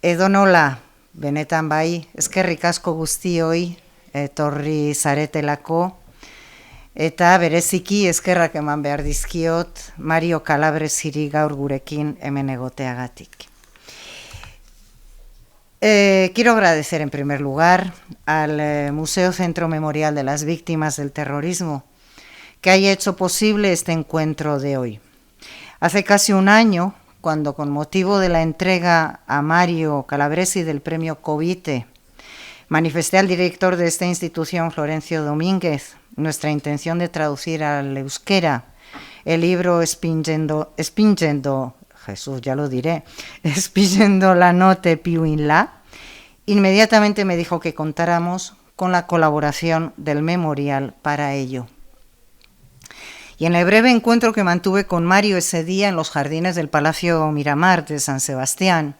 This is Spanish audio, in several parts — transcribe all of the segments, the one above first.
Edonola, benetan bai, eskerrik asko guztioi etorri zaretelako, eta bereziki eskerrak eman behar dizkiot Mario Calabresi gaur gurekin hemen egoteagatik. Quiero agradecer en primer lugar al Museo Centro Memorial de las Víctimas del Terrorismo que haya hecho posible este encuentro de hoy. Hace casi un año, cuando con motivo de la entrega a Mario Calabresi del premio Covite, manifesté al director de esta institución, Florencio Domínguez, nuestra intención de traducir al euskera el libro Spingendo, Jesús, ya lo diré, Spingendo la notte più in là, inmediatamente me dijo que contáramos con la colaboración del memorial para ello. Y en el breve encuentro que mantuve con Mario ese día en los jardines del Palacio Miramar de San Sebastián,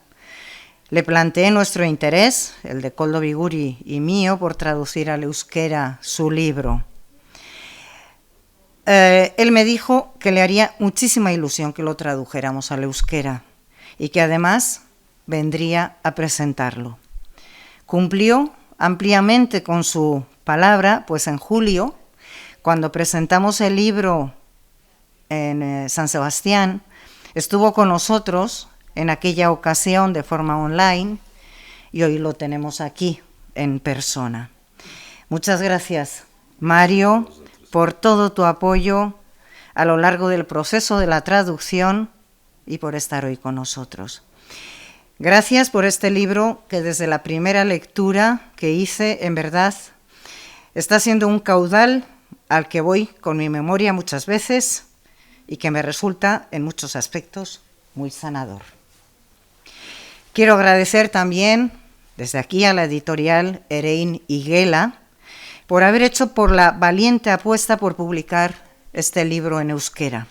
le planteé nuestro interés, el de Koldo Biguri y mío, por traducir al euskera su libro. Él me dijo que le haría muchísima ilusión que lo tradujéramos al euskera y que además vendría a presentarlo. Cumplió ampliamente con su palabra, pues en julio, cuando presentamos el libro en San Sebastián, estuvo con nosotros en aquella ocasión de forma online y hoy lo tenemos aquí en persona. Muchas gracias, Mario, por todo tu apoyo a lo largo del proceso de la traducción y por estar hoy con nosotros. Gracias por este libro que desde la primera lectura que hice, en verdad, está siendo un caudal al que voy con mi memoria muchas veces y que me resulta en muchos aspectos muy sanador. Quiero agradecer también desde aquí a la editorial Erein Higuela por haber hecho por la valiente apuesta por publicar este libro en euskera.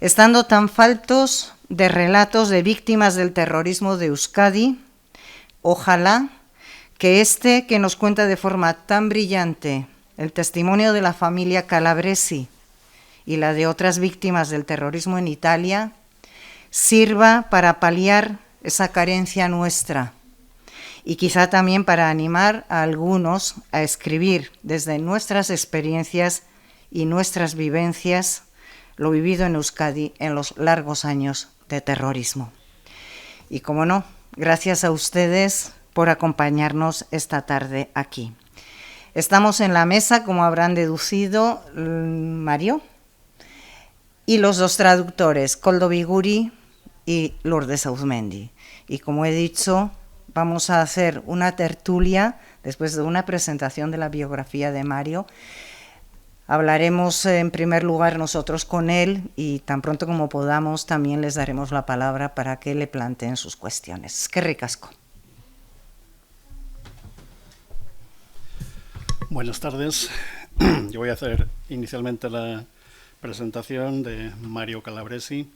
Estando tan faltos de relatos de víctimas del terrorismo de Euskadi, ojalá que este que nos cuenta de forma tan brillante el testimonio de la familia Calabresi y la de otras víctimas del terrorismo en Italia sirva para paliar esa carencia nuestra y quizá también para animar a algunos a escribir desde nuestras experiencias y nuestras vivencias lo vivido en Euskadi en los largos años de terrorismo. Y como no, gracias a ustedes por acompañarnos esta tarde aquí. Estamos en la mesa, como habrán deducido, Mario, y los dos traductores, Koldo Biguri y Lourdes Auzmendi. Y como he dicho, vamos a hacer una tertulia después de una presentación de la biografía de Mario. Hablaremos en primer lugar nosotros con él y tan pronto como podamos también les daremos la palabra para que le planteen sus cuestiones. Eskerrik asko. Buenas tardes. Yo voy a hacer inicialmente la presentación de Mario Calabresi.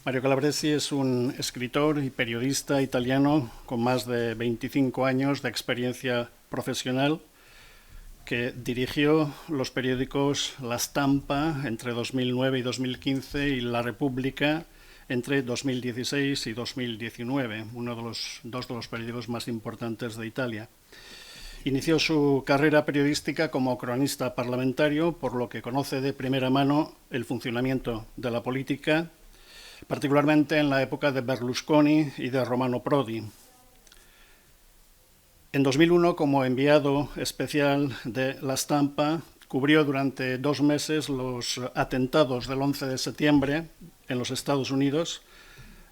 Mario Calabresi es un escritor y periodista italiano con más de 25 años de experiencia profesional que dirigió los periódicos La Stampa entre 2009 y 2015 y La Repubblica entre 2016 y 2019, uno de los dos de los periódicos más importantes de Italia. Inició su carrera periodística como cronista parlamentario, por lo que conoce de primera mano el funcionamiento de la política, particularmente en la época de Berlusconi y de Romano Prodi. En 2001, como enviado especial de La Stampa, cubrió durante 2 meses los atentados del 11 de septiembre en los Estados Unidos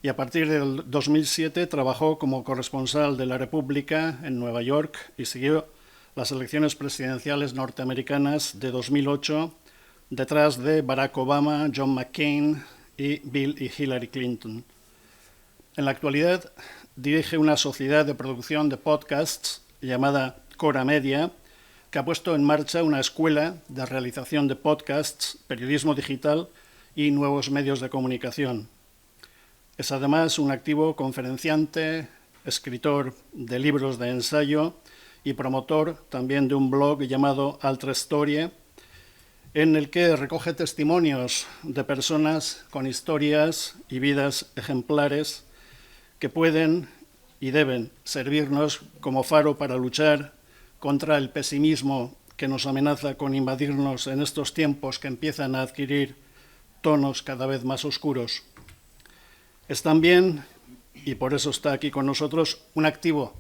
y a partir del 2007 trabajó como corresponsal de La República en Nueva York y siguió las elecciones presidenciales norteamericanas de 2008 detrás de Barack Obama, John McCain y Bill y Hillary Clinton. En la actualidad dirige una sociedad de producción de podcasts llamada Cora Media, que ha puesto en marcha una escuela de realización de podcasts, periodismo digital y nuevos medios de comunicación. Es además un activo conferenciante, escritor de libros de ensayo y promotor también de un blog llamado Altra Storie, en el que recoge testimonios de personas con historias y vidas ejemplares que pueden y deben servirnos como faro para luchar contra el pesimismo que nos amenaza con invadirnos en estos tiempos que empiezan a adquirir tonos cada vez más oscuros. Es también, y por eso está aquí con nosotros, un activo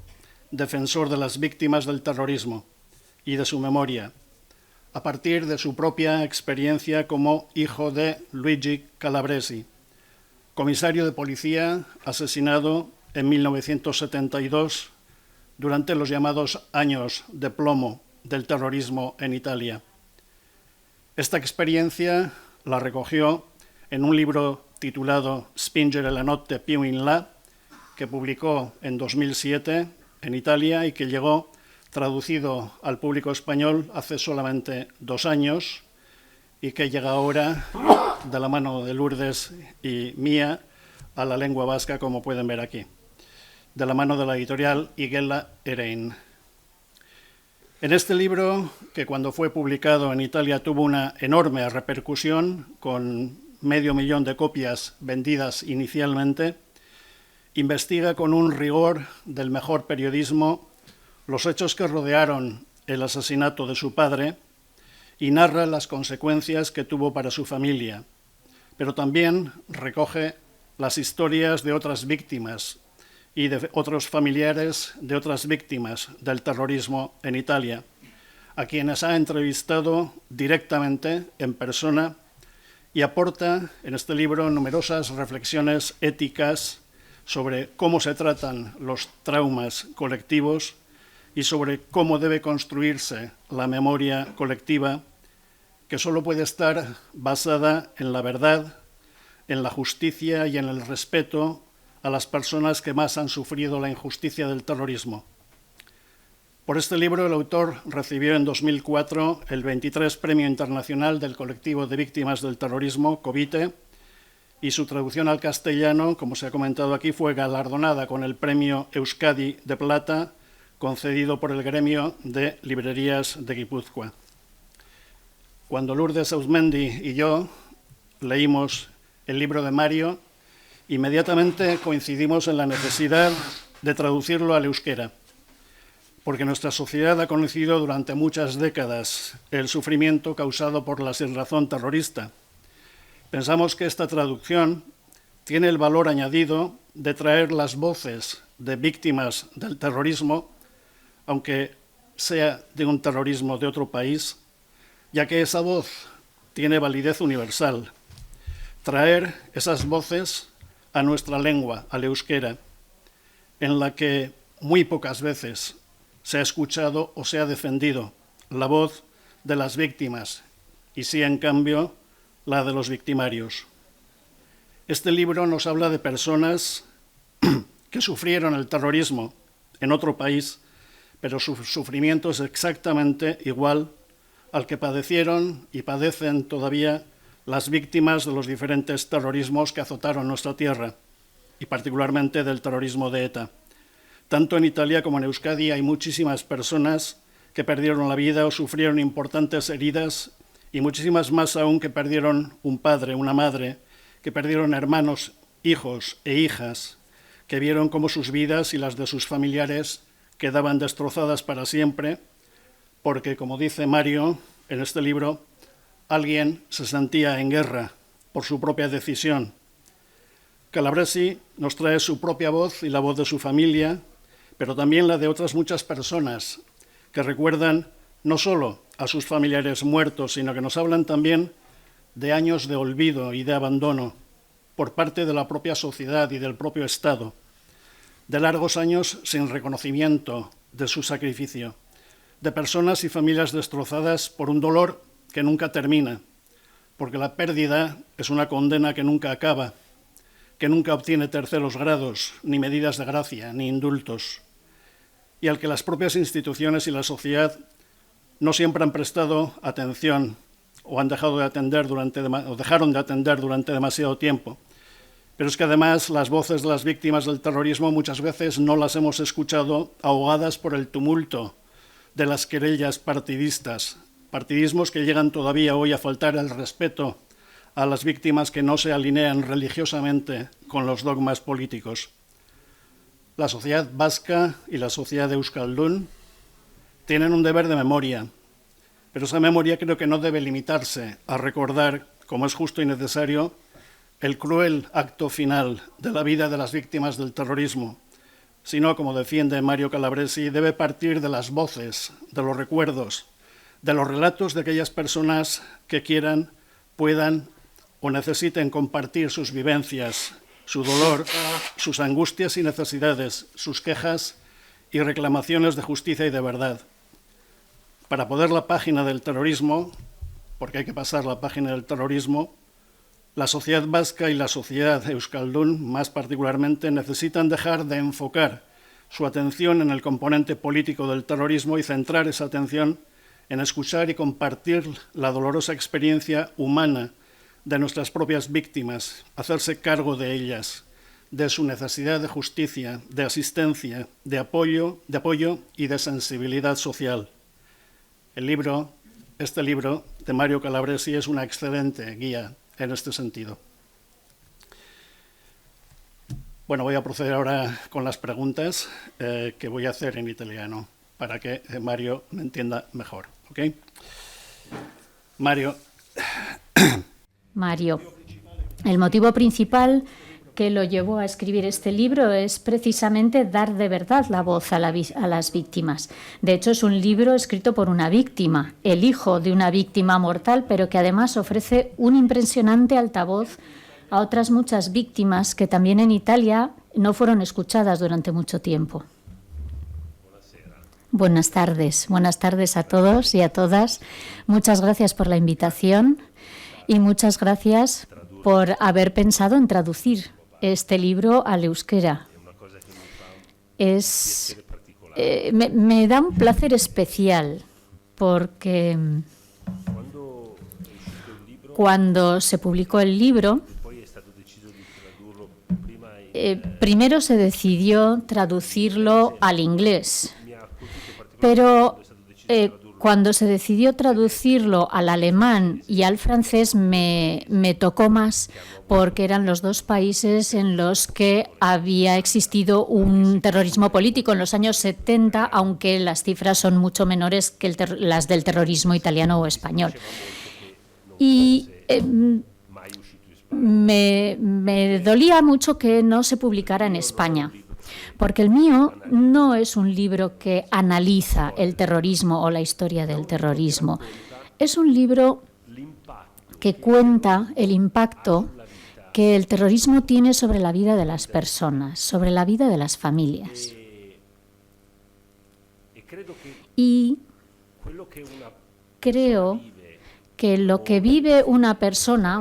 defensor de las víctimas del terrorismo y de su memoria, a partir de su propia experiencia como hijo de Luigi Calabresi, comisario de policía asesinado en 1972 durante los llamados años de plomo del terrorismo en Italia. Esta experiencia la recogió en un libro titulado Spingere la notte più in là, que publicó en 2007 en Italia y que llegó traducido al público español hace solamente 2 años y que llega ahora, de la mano de Lourdes y mía, a la lengua vasca, como pueden ver aquí, de la mano de la editorial Igella Erein. En este libro, que cuando fue publicado en Italia tuvo una enorme repercusión, con 500.000 de copias vendidas inicialmente, investiga con un rigor del mejor periodismo los hechos que rodearon el asesinato de su padre y narra las consecuencias que tuvo para su familia, pero también recoge las historias de otras víctimas y de otros familiares de otras víctimas del terrorismo en Italia, a quienes ha entrevistado directamente en persona, y aporta en este libro numerosas reflexiones éticas sobre cómo se tratan los traumas colectivos y sobre cómo debe construirse la memoria colectiva, que solo puede estar basada en la verdad, en la justicia y en el respeto a las personas que más han sufrido la injusticia del terrorismo. Por este libro, el autor recibió en 2004 el 23 Premio Internacional del Colectivo de Víctimas del Terrorismo, COVITE, y su traducción al castellano, como se ha comentado aquí, fue galardonada con el Premio Euskadi de Plata, concedido por el Gremio de Librerías de Guipúzcoa. Cuando Lourdes Auzmendi y yo leímos el libro de Mario, inmediatamente coincidimos en la necesidad de traducirlo al euskera, porque nuestra sociedad ha conocido durante muchas décadas el sufrimiento causado por la sinrazón terrorista. Pensamos que esta traducción tiene el valor añadido de traer las voces de víctimas del terrorismo, aunque sea de un terrorismo de otro país, ya que esa voz tiene validez universal. Traer esas voces a nuestra lengua, al euskera, en la que muy pocas veces se ha escuchado o se ha defendido la voz de las víctimas, y sí, en cambio, la de los victimarios. Este libro nos habla de personas que sufrieron el terrorismo en otro país, pero su sufrimiento es exactamente igual al que padecieron y padecen todavía las víctimas de los diferentes terrorismos que azotaron nuestra tierra, y particularmente del terrorismo de ETA. Tanto en Italia como en Euskadi hay muchísimas personas que perdieron la vida o sufrieron importantes heridas, y muchísimas más aún que perdieron un padre, una madre, que perdieron hermanos, hijos e hijas, que vieron cómo sus vidas y las de sus familiares quedaban destrozadas para siempre, porque, como dice Mario en este libro, alguien se sentía en guerra por su propia decisión. Calabresi nos trae su propia voz y la voz de su familia, pero también la de otras muchas personas que recuerdan no solo a sus familiares muertos, sino que nos hablan también de años de olvido y de abandono por parte de la propia sociedad y del propio Estado, de largos años sin reconocimiento de su sacrificio, de personas y familias destrozadas por un dolor que nunca termina, porque la pérdida es una condena que nunca acaba, que nunca obtiene terceros grados, ni medidas de gracia, ni indultos, y al que las propias instituciones y la sociedad no siempre han prestado atención o han dejado de atender dejaron de atender durante demasiado tiempo. Pero es que además las voces de las víctimas del terrorismo muchas veces no las hemos escuchado, ahogadas por el tumulto de las querellas partidistas, partidismos que llegan todavía hoy a faltar el respeto a las víctimas que no se alinean religiosamente con los dogmas políticos. La sociedad vasca y la sociedad de Euskaldun tienen un deber de memoria, pero esa memoria creo que no debe limitarse a recordar, como es justo y necesario, el cruel acto final de la vida de las víctimas del terrorismo, sino, como defiende Mario Calabresi, debe partir de las voces, de los recuerdos, de los relatos de aquellas personas que quieran, puedan o necesiten compartir sus vivencias, su dolor, sus angustias y necesidades, sus quejas y reclamaciones de justicia y de verdad. Para poder la página del terrorismo, porque hay que pasar la página del terrorismo, la sociedad vasca y la sociedad euskaldun, más particularmente, necesitan dejar de enfocar su atención en el componente político del terrorismo y centrar esa atención en escuchar y compartir la dolorosa experiencia humana de nuestras propias víctimas, hacerse cargo de ellas, de su necesidad de justicia, de asistencia, de apoyo y de sensibilidad social. Este libro de Mario Calabresi es una excelente guía en este sentido. Bueno, voy a proceder ahora con las preguntas que voy a hacer en italiano para que Mario me entienda mejor. ¿Ok? Mario, el motivo principal que lo llevó a escribir este libro es precisamente dar de verdad la voz a las víctimas. De hecho, es un libro escrito por una víctima, el hijo de una víctima mortal, pero que además ofrece un impresionante altavoz a otras muchas víctimas que también en Italia no fueron escuchadas durante mucho tiempo. Buenas tardes a todos y a todas. Muchas gracias por la invitación y muchas gracias por haber pensado en traducir este libro al euskera. Me da un placer especial porque cuando se publicó el libro, primero se decidió traducirlo al inglés, pero cuando se decidió traducirlo al alemán y al francés me tocó más porque eran los dos países en los que había existido un terrorismo político en los años 70, aunque las cifras son mucho menores que las del terrorismo italiano o español. Y me dolía mucho que no se publicara en España, porque el mío no es un libro que analiza el terrorismo o la historia del terrorismo. Es un libro que cuenta el impacto que el terrorismo tiene sobre la vida de las personas, sobre la vida de las familias. Y creo que lo que vive una persona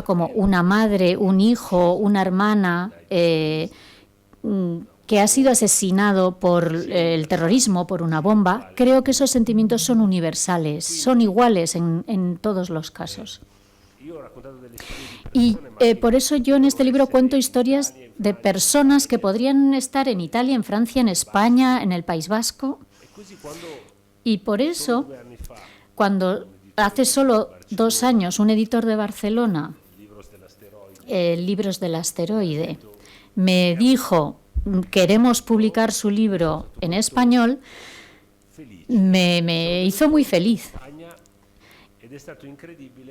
como una madre, un hijo, una hermana, que ha sido asesinado por el terrorismo, por una bomba, creo que esos sentimientos son universales, son iguales en todos los casos. Y por eso yo en este libro cuento historias de personas que podrían estar en Italia, en Francia, en España, en el País Vasco. Y por eso, cuando hace solo 2 años un editor de Barcelona, Libros del Asteroide, me dijo: queremos publicar su libro en español, me hizo muy feliz.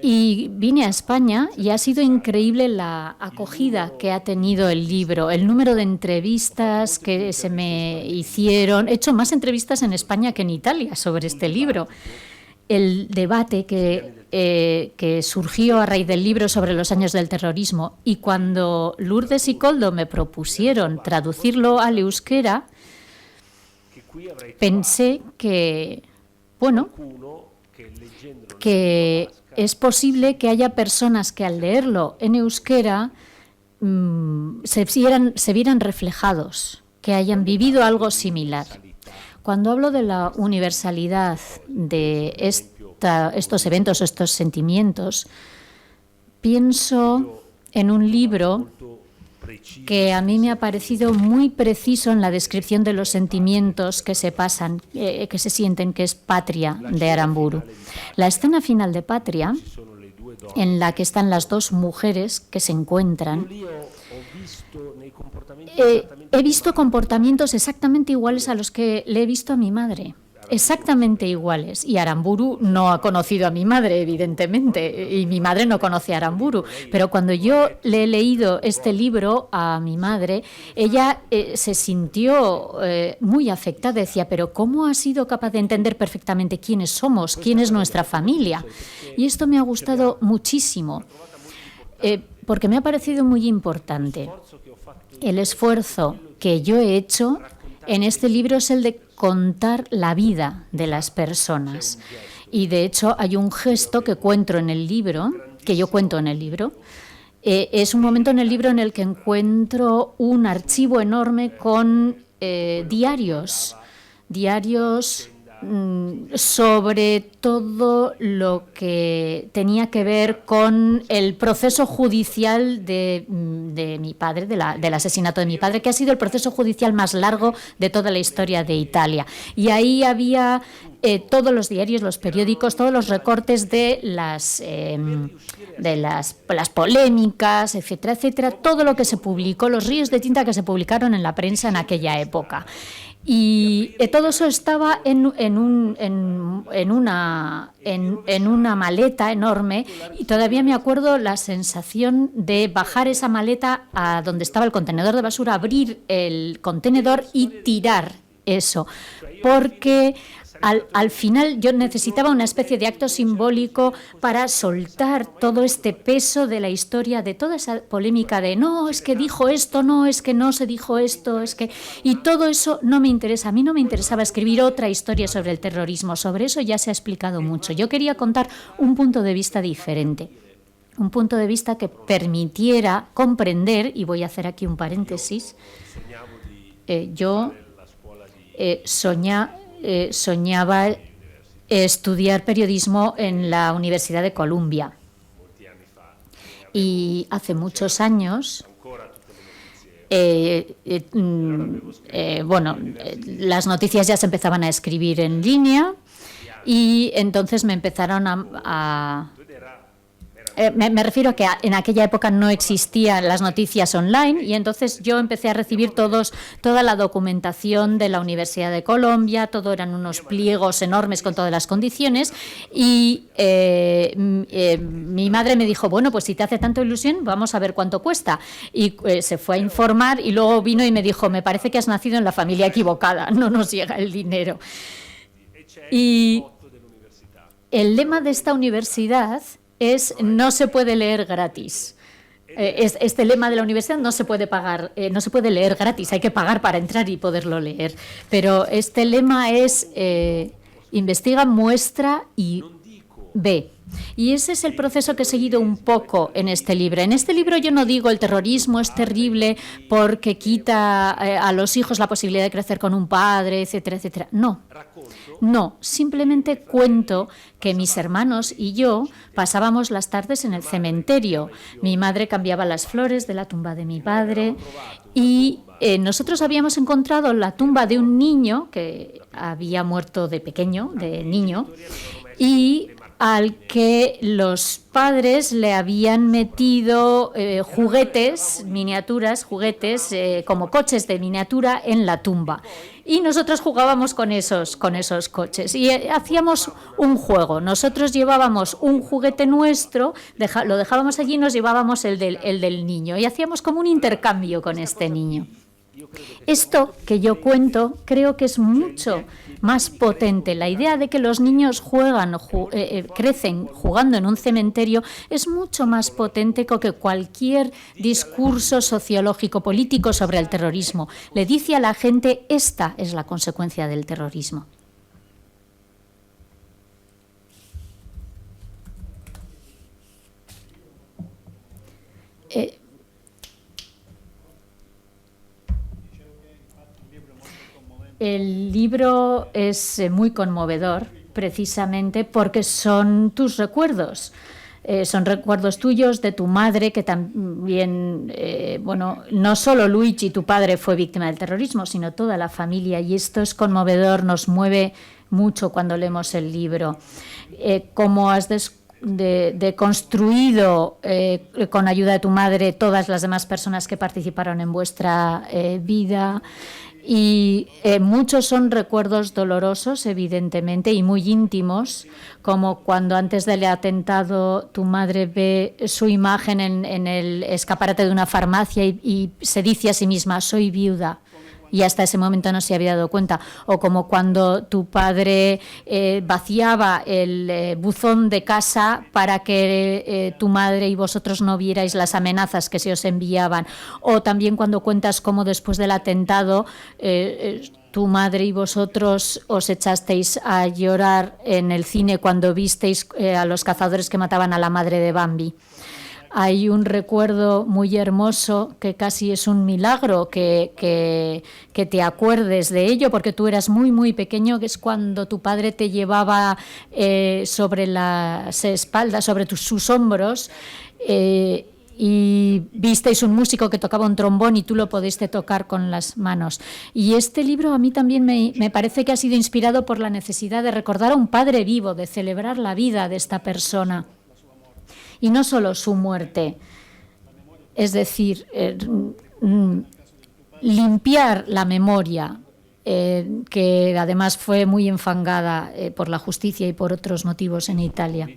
Y vine a España y ha sido increíble la acogida que ha tenido el libro, el número de entrevistas que se me hicieron. He hecho más entrevistas en España que en Italia sobre este libro. El debate que surgió a raíz del libro sobre los años del terrorismo, y cuando Lourdes y Koldo me propusieron traducirlo al euskera, pensé que es posible que haya personas que al leerlo en euskera se vieran reflejados, que hayan vivido algo similar. Cuando hablo de la universalidad de estos eventos, estos sentimientos, pienso en un libro que a mí me ha parecido muy preciso en la descripción de los sentimientos que se pasan, que se sienten, que es Patria, de Aramburu. La escena final de Patria, en la que están las 2 mujeres que se encuentran, he visto comportamientos exactamente iguales a los que le he visto a mi madre. Exactamente iguales. Y Aramburu no ha conocido a mi madre, evidentemente, y mi madre no conoce a Aramburu. Pero cuando yo le he leído este libro a mi madre, ella se sintió muy afectada. Decía, pero ¿cómo has sido capaz de entender perfectamente quiénes somos, quién es nuestra familia? Y esto me ha gustado muchísimo, porque me ha parecido muy importante. El esfuerzo que yo he hecho en este libro es el de contar la vida de las personas. Y de hecho hay un gesto que cuento en el libro, es un momento en el libro en el que encuentro un archivo enorme con diarios sobre todo lo que tenía que ver con el proceso judicial de mi padre, del asesinato de mi padre, que ha sido el proceso judicial más largo de toda la historia de Italia. Y ahí había todos los diarios, los periódicos, todos los recortes de las polémicas, etcétera, etcétera, todo lo que se publicó, los ríos de tinta que se publicaron en la prensa en aquella época. Y todo eso estaba en una maleta enorme, y todavía me acuerdo la sensación de bajar esa maleta a donde estaba el contenedor de basura, abrir el contenedor y tirar eso, porque al final yo necesitaba una especie de acto simbólico para soltar todo este peso de la historia, de toda esa polémica de no, es que dijo esto, no, es que no se dijo esto, es que... Y todo eso no me interesa. A mí no me interesaba escribir otra historia sobre el terrorismo. Sobre eso ya se ha explicado mucho. Yo quería contar un punto de vista diferente. Un punto de vista que permitiera comprender, y voy a hacer aquí un paréntesis, yo soñaba estudiar periodismo en la Universidad de Columbia. Y hace muchos años, las noticias ya se empezaban a escribir en línea, y entonces me empezaron me refiero a que en aquella época no existían las noticias online, y entonces yo empecé a recibir toda la documentación de la Universidad de Columbia, todo eran unos pliegos enormes con todas las condiciones, y mi madre me dijo, bueno, pues si te hace tanta ilusión, vamos a ver cuánto cuesta. Y se fue a informar, y luego vino y me dijo, me parece que has nacido en la familia equivocada, no nos llega el dinero. Y el lema de esta universidad es no se puede leer gratis. Este lema de la universidad no se puede pagar, no se puede leer gratis, hay que pagar para entrar y poderlo leer. Pero este lema es investiga, muestra y ve. Y ese es el proceso que he seguido un poco en este libro. En este libro yo no digo el terrorismo es terrible porque quita a los hijos la posibilidad de crecer con un padre, etcétera, etcétera. No, simplemente cuento que mis hermanos y yo pasábamos las tardes en el cementerio. Mi madre cambiaba las flores de la tumba de mi padre, y nosotros habíamos encontrado la tumba de un niño que había muerto de pequeño, de niño, y al que los padres le habían metido juguetes, miniaturas, como coches de miniatura en la tumba. Y nosotros jugábamos con esos coches y hacíamos un juego. Nosotros llevábamos un juguete nuestro, lo dejábamos allí y nos llevábamos el del niño, y hacíamos como un intercambio con este niño. Esto que yo cuento creo que es mucho más potente. La idea de que los niños crecen jugando en un cementerio es mucho más potente que cualquier discurso sociológico político sobre el terrorismo. Le dice a la gente, esta es la consecuencia del terrorismo. El libro es muy conmovedor, precisamente porque son tus recuerdos. Son recuerdos tuyos, de tu madre, que también, no solo Luigi, tu padre, fue víctima del terrorismo, sino toda la familia. Y esto es conmovedor, nos mueve mucho cuando leemos el libro. Como has construido con ayuda de tu madre todas las demás personas que participaron en vuestra vida. Y muchos son recuerdos dolorosos, evidentemente, y muy íntimos, como cuando antes del atentado tu madre ve su imagen en el escaparate de una farmacia y se dice a sí misma, soy viuda. Y hasta ese momento no se había dado cuenta. O como cuando tu padre vaciaba el buzón de casa para que tu madre y vosotros no vierais las amenazas que se os enviaban. O también cuando cuentas cómo después del atentado tu madre y vosotros os echasteis a llorar en el cine cuando visteis a los cazadores que mataban a la madre de Bambi. Hay un recuerdo muy hermoso que casi es un milagro que te acuerdes de ello, porque tú eras muy, muy pequeño, que es cuando tu padre te llevaba sobre las espaldas, sobre sus hombros, y visteis un músico que tocaba un trombón y tú lo pudiste tocar con las manos. Y este libro a mí también me parece que ha sido inspirado por la necesidad de recordar a un padre vivo, de celebrar la vida de esta persona. Y no solo su muerte, es decir, limpiar la memoria, que además fue muy enfangada por la justicia y por otros motivos en Italia.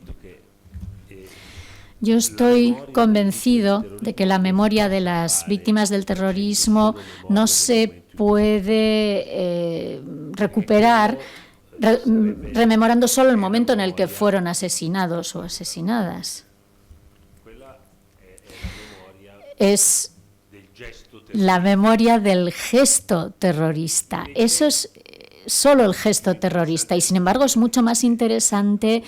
Yo estoy convencido de que la memoria de las víctimas del terrorismo no se puede recuperar rememorando solo el momento en el que fueron asesinados o asesinadas. Es la memoria del gesto terrorista. Eso es solo el gesto terrorista y, sin embargo, es mucho más interesante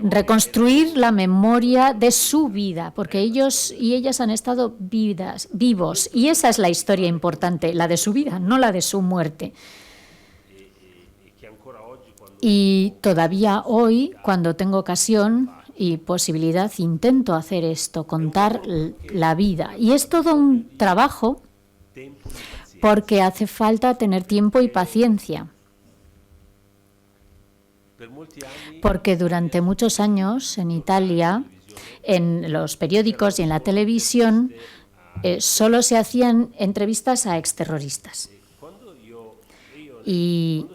reconstruir la memoria de su vida, porque ellos y ellas han estado vivos, y esa es la historia importante, la de su vida, no la de su muerte. Y todavía hoy, cuando tengo ocasión y posibilidad, intento hacer esto, contar la vida. Y es todo un trabajo porque hace falta tener tiempo y paciencia. Porque durante muchos años en Italia, en los periódicos y en la televisión, solo se hacían entrevistas a exterroristas. Y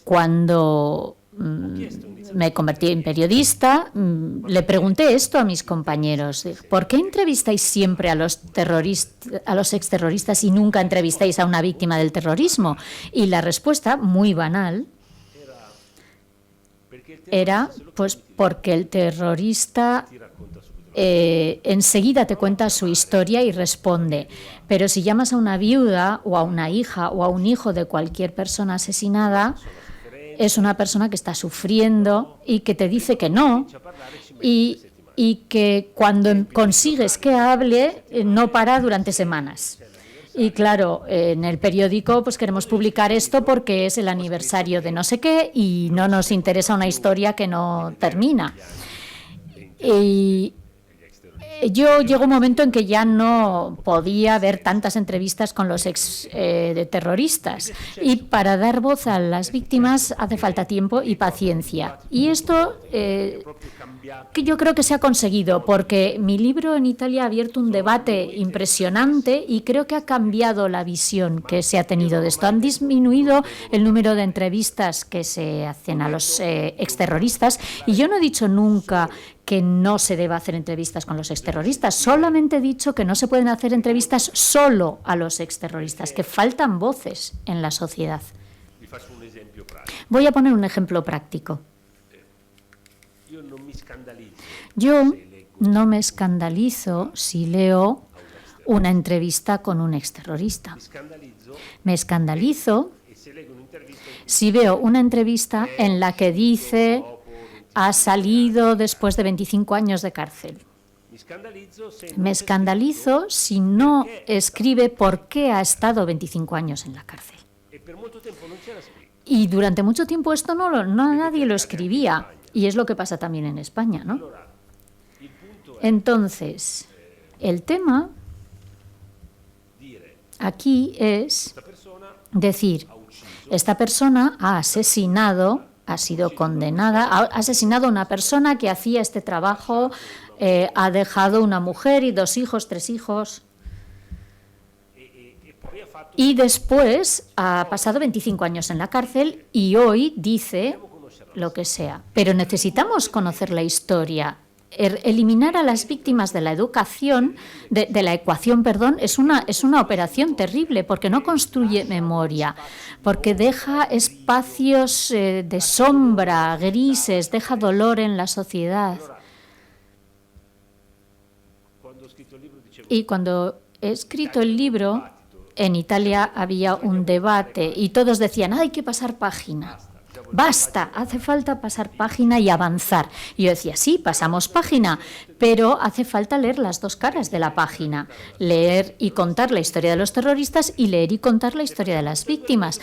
cuando me convertí en periodista, le pregunté esto a mis compañeros: ¿por qué entrevistáis siempre a los exterroristas y nunca entrevistáis a una víctima del terrorismo? Y la respuesta, muy banal, era pues porque el terrorista enseguida te cuenta su historia y responde. Pero si llamas a una viuda o a una hija o a un hijo de cualquier persona asesinada, es una persona que está sufriendo y que te dice que no, y que cuando consigues que hable no para durante semanas. Y claro, en el periódico pues queremos publicar esto porque es el aniversario de no sé qué y no nos interesa una historia que no termina. Y llegó un momento en que ya no podía ver tantas entrevistas con los terroristas, y para dar voz a las víctimas hace falta tiempo y paciencia. Y esto que yo creo que se ha conseguido, porque mi libro en Italia ha abierto un debate impresionante y creo que ha cambiado la visión que se ha tenido de esto. Han disminuido el número de entrevistas que se hacen a los exterroristas, y yo no he dicho nunca que no se deba hacer entrevistas con los exterroristas, solamente he dicho que no se pueden hacer entrevistas solo a los exterroristas, que faltan voces en la sociedad. Voy a poner un ejemplo práctico. Yo no me escandalizo si leo una entrevista con un exterrorista. Me escandalizo si veo una entrevista en la que dice: ha salido después de 25 años de cárcel. Me escandalizo si no escribe por qué ha estado 25 años en la cárcel. Y durante mucho tiempo esto nadie lo escribía, y es lo que pasa también en España, ¿no? Entonces, el tema aquí es decir: esta persona ha asesinado ha sido condenada, ha asesinado a una persona que hacía este trabajo, ha dejado una mujer y 2 hijos, 3 hijos. Y después ha pasado 25 años en la cárcel y hoy dice lo que sea. Pero necesitamos conocer la historia. Eliminar a las víctimas de la educación, de la ecuación, perdón, es una operación terrible porque no construye memoria, porque deja espacios de sombra, grises, deja dolor en la sociedad. Y cuando he escrito el libro, en Italia había un debate y todos decían, hay que pasar página. Basta, hace falta pasar página y avanzar. Y yo decía, sí, pasamos página, pero hace falta leer las 2 caras de la página. Leer y contar la historia de los terroristas y leer y contar la historia de las víctimas.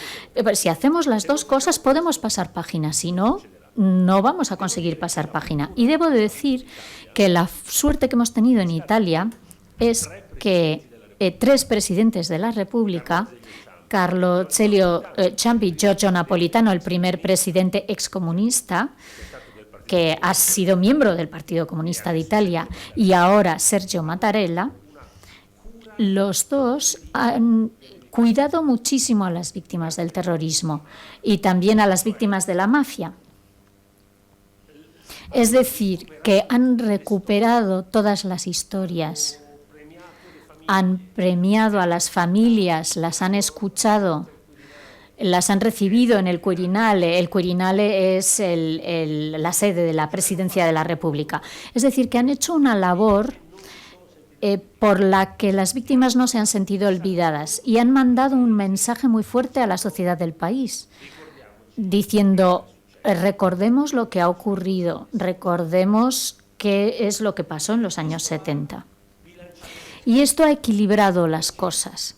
Si hacemos las 2 cosas, podemos pasar página. Si no, no vamos a conseguir pasar página. Y debo de decir que la suerte que hemos tenido en Italia es que 3 presidentes de la República, Carlo Celio Ciampi, Giorgio Napolitano, el primer presidente excomunista, que ha sido miembro del Partido Comunista de Italia, y ahora Sergio Mattarella, los 2 han cuidado muchísimo a las víctimas del terrorismo y también a las víctimas de la mafia. Es decir, que han recuperado todas las historias, han premiado a las familias, las han escuchado, las han recibido en el Quirinale. El Quirinale es la sede de la Presidencia de la República. Es decir, que han hecho una labor por la que las víctimas no se han sentido olvidadas y han mandado un mensaje muy fuerte a la sociedad del país, diciendo, recordemos lo que ha ocurrido, recordemos qué es lo que pasó en los años 70. Y esto ha equilibrado las cosas.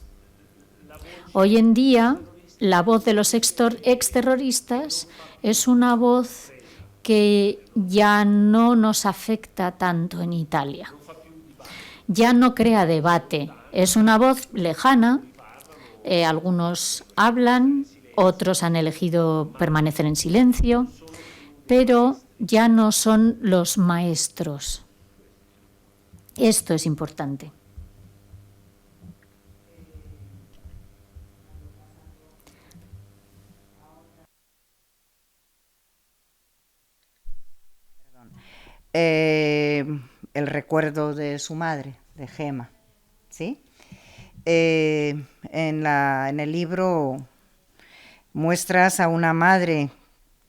Hoy en día, la voz de los exterroristas es una voz que ya no nos afecta tanto en Italia. Ya no crea debate. Es una voz lejana. Algunos hablan, otros han elegido permanecer en silencio, pero ya no son los maestros. Esto es importante. El recuerdo de su madre, de Gemma, ¿sí? En el libro muestras a una madre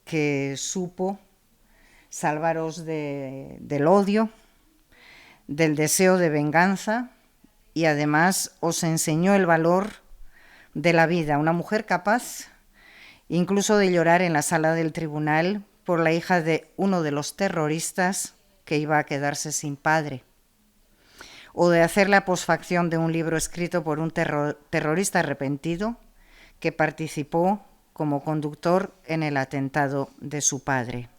que supo salvaros del odio, del deseo de venganza y además os enseñó el valor de la vida, una mujer capaz incluso de llorar en la sala del tribunal por la hija de uno de los terroristas que iba a quedarse sin padre, o de hacer la posfacción de un libro escrito por un terrorista arrepentido que participó como conductor en el atentado de su padre.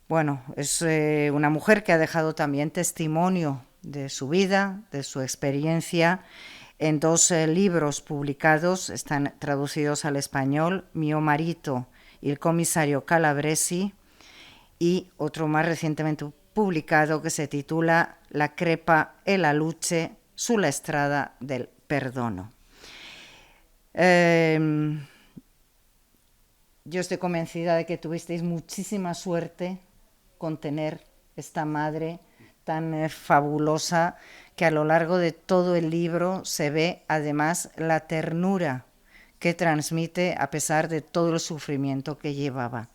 Bueno, es una mujer que ha dejado también testimonio de su vida, de su experiencia, en 2 libros publicados, están traducidos al español, Mio marito, il commissario Calabresi, y otro más recientemente publicado que se titula La crepa e la luce sulla strada del perdono. Yo estoy convencida de que tuvisteis muchísima suerte con tener esta madre tan fabulosa, que a lo largo de todo el libro se ve además la ternura que transmite a pesar de todo el sufrimiento que llevaba.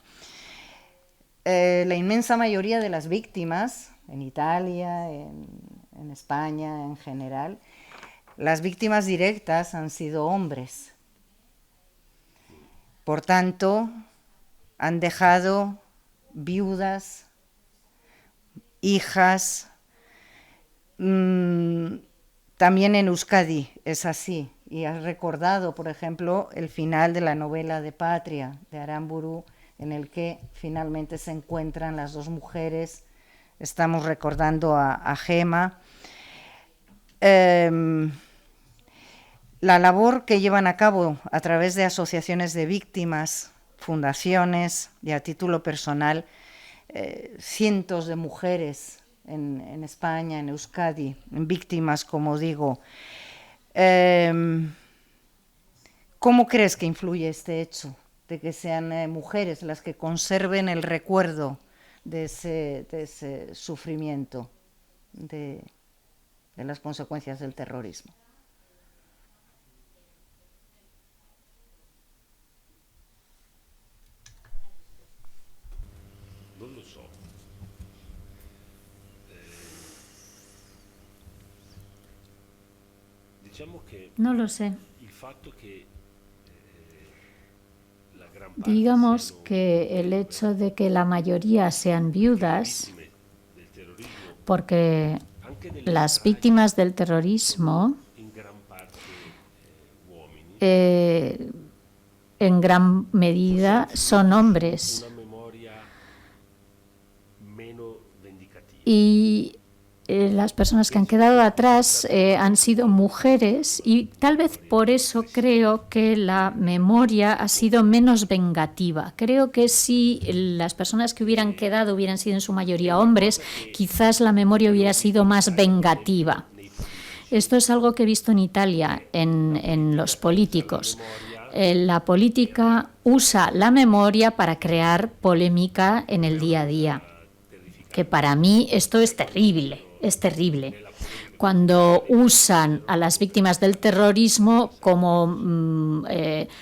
La inmensa mayoría de las víctimas, en Italia, en España en general, las víctimas directas han sido hombres. Por tanto, han dejado viudas, hijas. También en Euskadi es así. Y has recordado, por ejemplo, el final de la novela de Patria, de Aramburu, en el que finalmente se encuentran las 2 mujeres. Estamos recordando a Gemma. La labor que llevan a cabo a través de asociaciones de víctimas fundaciones y a título personal, cientos de mujeres en España, en Euskadi, víctimas, como digo. ¿Cómo crees que influye este hecho de que sean mujeres las que conserven el recuerdo de ese sufrimiento, de las consecuencias del terrorismo? No lo sé. Digamos que el hecho de que la mayoría sean viudas, porque las víctimas del terrorismo en gran medida son hombres. Y las personas que han quedado atrás han sido mujeres, y tal vez por eso creo que la memoria ha sido menos vengativa. Creo que si las personas que hubieran quedado hubieran sido en su mayoría hombres, quizás la memoria hubiera sido más vengativa. Esto es algo que he visto en Italia, en los políticos. La política usa la memoria para crear polémica en el día a día, que para mí esto es terrible. Es terrible cuando usan a las víctimas del terrorismo como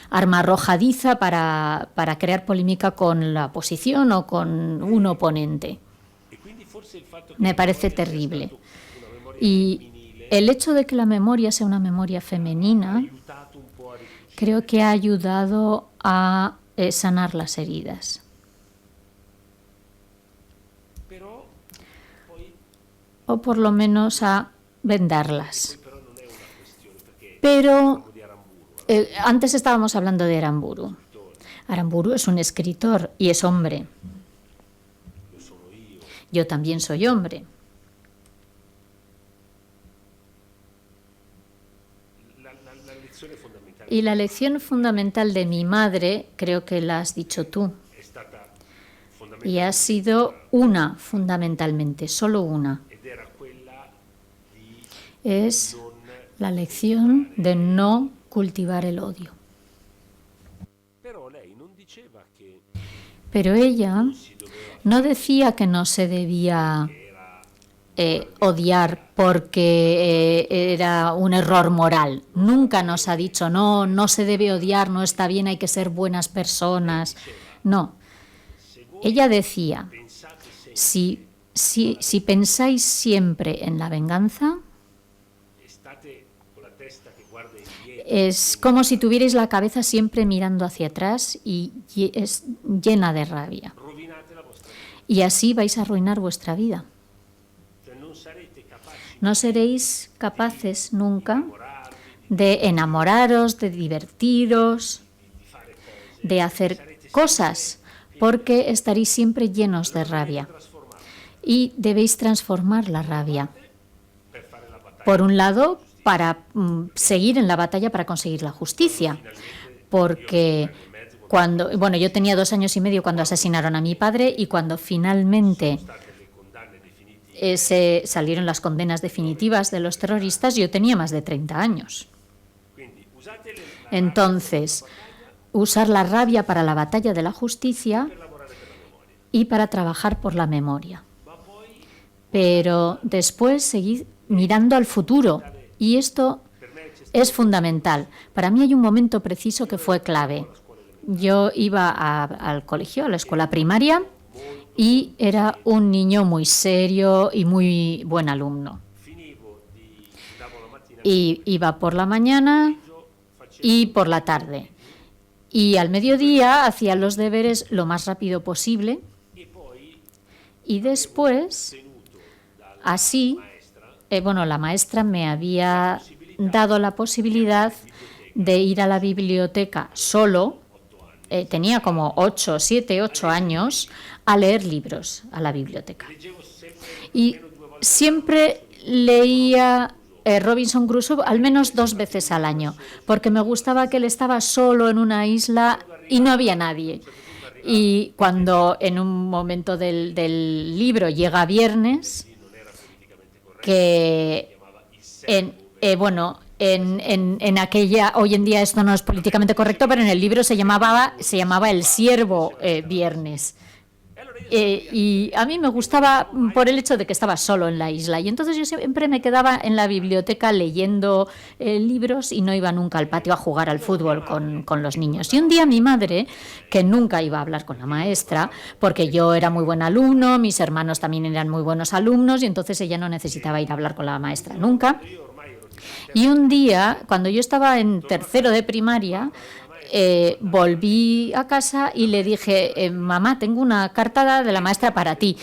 arma arrojadiza para crear polémica con la oposición o con un oponente. Me parece terrible. Y el hecho de que la memoria sea una memoria femenina creo que ha ayudado a sanar las heridas. O por lo menos a vendarlas. Pero antes estábamos hablando de Aramburu. Aramburu es un escritor y es hombre. Yo también soy hombre. Y la lección fundamental de mi madre, creo que la has dicho tú, y ha sido una fundamentalmente, solo una. Es la lección de no cultivar el odio. Pero ella no decía que no se debía odiar porque era un error moral. Nunca nos ha dicho, no se debe odiar, no está bien, hay que ser buenas personas. No. Ella decía, si pensáis siempre en la venganza, es como si tuvierais la cabeza siempre mirando hacia atrás y es llena de rabia. Y así vais a arruinar vuestra vida. No seréis capaces nunca de enamoraros, de divertiros, de hacer cosas, porque estaréis siempre llenos de rabia. Y debéis transformar la rabia. Por un lado, para seguir en la batalla para conseguir la justicia, porque yo tenía 2 años y medio cuando asesinaron a mi padre, y cuando finalmente se salieron las condenas definitivas de los terroristas, yo tenía más de 30 años. Entonces, usar la rabia para la batalla de la justicia y para trabajar por la memoria. Pero después seguir mirando al futuro. Y esto es fundamental. Para mí hay un momento preciso que fue clave. Yo iba al colegio, a la escuela primaria, y era un niño muy serio y muy buen alumno. Y iba por la mañana y por la tarde. Y al mediodía hacía los deberes lo más rápido posible. Y después, así, la maestra me había dado la posibilidad de ir a la biblioteca solo, tenía como 7, 8 años, a leer libros a la biblioteca. Y siempre leía Robinson Crusoe al menos 2 veces al año, porque me gustaba que él estaba solo en una isla y no había nadie. Y cuando en un momento del libro llega viernes, que en aquella, hoy en día esto no es políticamente correcto, pero en el libro se llamaba El Siervo Viernes. Y a mí me gustaba por el hecho de que estaba solo en la isla, y entonces yo siempre me quedaba en la biblioteca leyendo libros y no iba nunca al patio a jugar al fútbol con los niños. Y un día mi madre, que nunca iba a hablar con la maestra, porque yo era muy buen alumno, mis hermanos también eran muy buenos alumnos, y entonces ella no necesitaba ir a hablar con la maestra nunca. Y un día, cuando yo estaba en tercero de primaria, volví a casa y le dije, mamá, tengo una carta de la maestra para ti.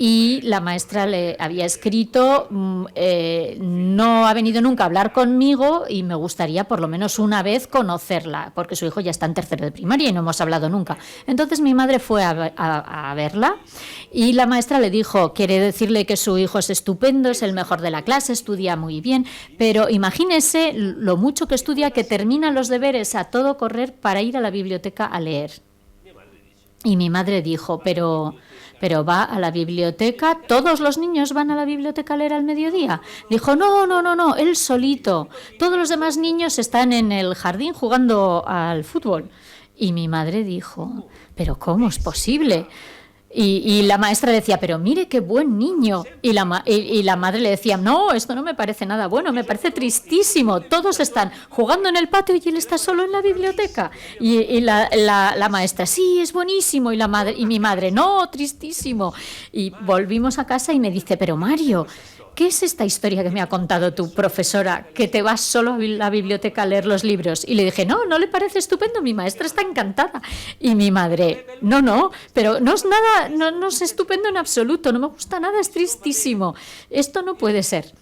Y la maestra le había escrito, no ha venido nunca a hablar conmigo y me gustaría por lo menos una vez conocerla, porque su hijo ya está en tercero de primaria y no hemos hablado nunca. Entonces mi madre fue a verla y la maestra le dijo, quiere decirle que su hijo es estupendo, es el mejor de la clase, estudia muy bien, pero imagínese lo mucho que estudia, que termina los deberes a todo correr para ir a la biblioteca a leer. Y mi madre dijo, pero va a la biblioteca, ¿todos los niños van a la biblioteca a leer al mediodía? Dijo, no, él solito. Todos los demás niños están en el jardín jugando al fútbol. Y mi madre dijo, ¿pero cómo es posible? Y la maestra decía, pero mire qué buen niño. Y la madre le decía, no, esto no me parece nada bueno, me parece tristísimo. Todos están jugando en el patio y él está solo en la biblioteca. Y la maestra, sí, es buenísimo. Y mi madre, no, tristísimo. Y volvimos a casa y me dice, pero Mario, ¿qué es esta historia que me ha contado tu profesora, que te vas solo a la biblioteca a leer los libros? Y le dije, no le parece estupendo, mi maestra está encantada. Y mi madre, no, pero no es nada, no es estupendo en absoluto, no me gusta nada, es tristísimo. Esto no puede ser.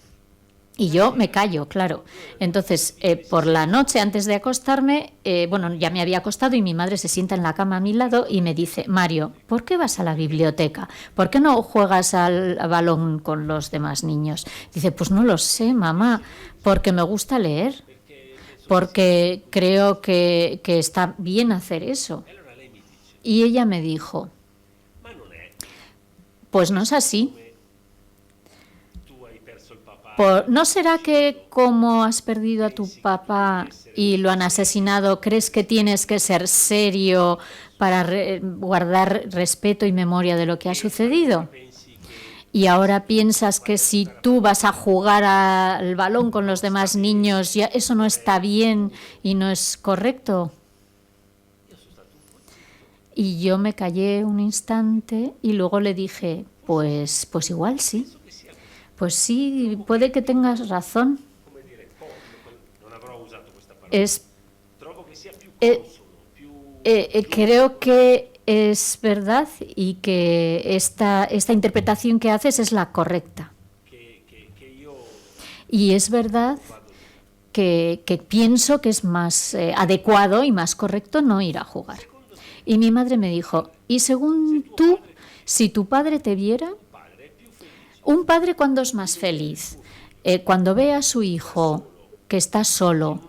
Y yo me callo, claro. Entonces, por la noche, antes de acostarme, ya me había acostado y mi madre se sienta en la cama a mi lado y me dice, Mario, ¿por qué vas a la biblioteca? ¿Por qué no juegas al balón con los demás niños? Dice, pues no lo sé, mamá, porque me gusta leer, porque creo que está bien hacer eso. Y ella me dijo, pues no es así. ¿No será que como has perdido a tu papá y lo han asesinado, crees que tienes que ser serio para guardar respeto y memoria de lo que ha sucedido? Y ahora piensas que si tú vas a jugar al balón con los demás niños, ya eso no está bien y no es correcto. Y yo me callé un instante y luego le dije, pues igual sí. Pues sí, puede que tengas razón. Creo que es verdad y que esta interpretación que haces es la correcta. Y es verdad que pienso que es más adecuado y más correcto no ir a jugar. Y mi madre me dijo, y según tú, si tu padre te viera, un padre, ¿cuándo es más feliz? Cuando ve a su hijo que está solo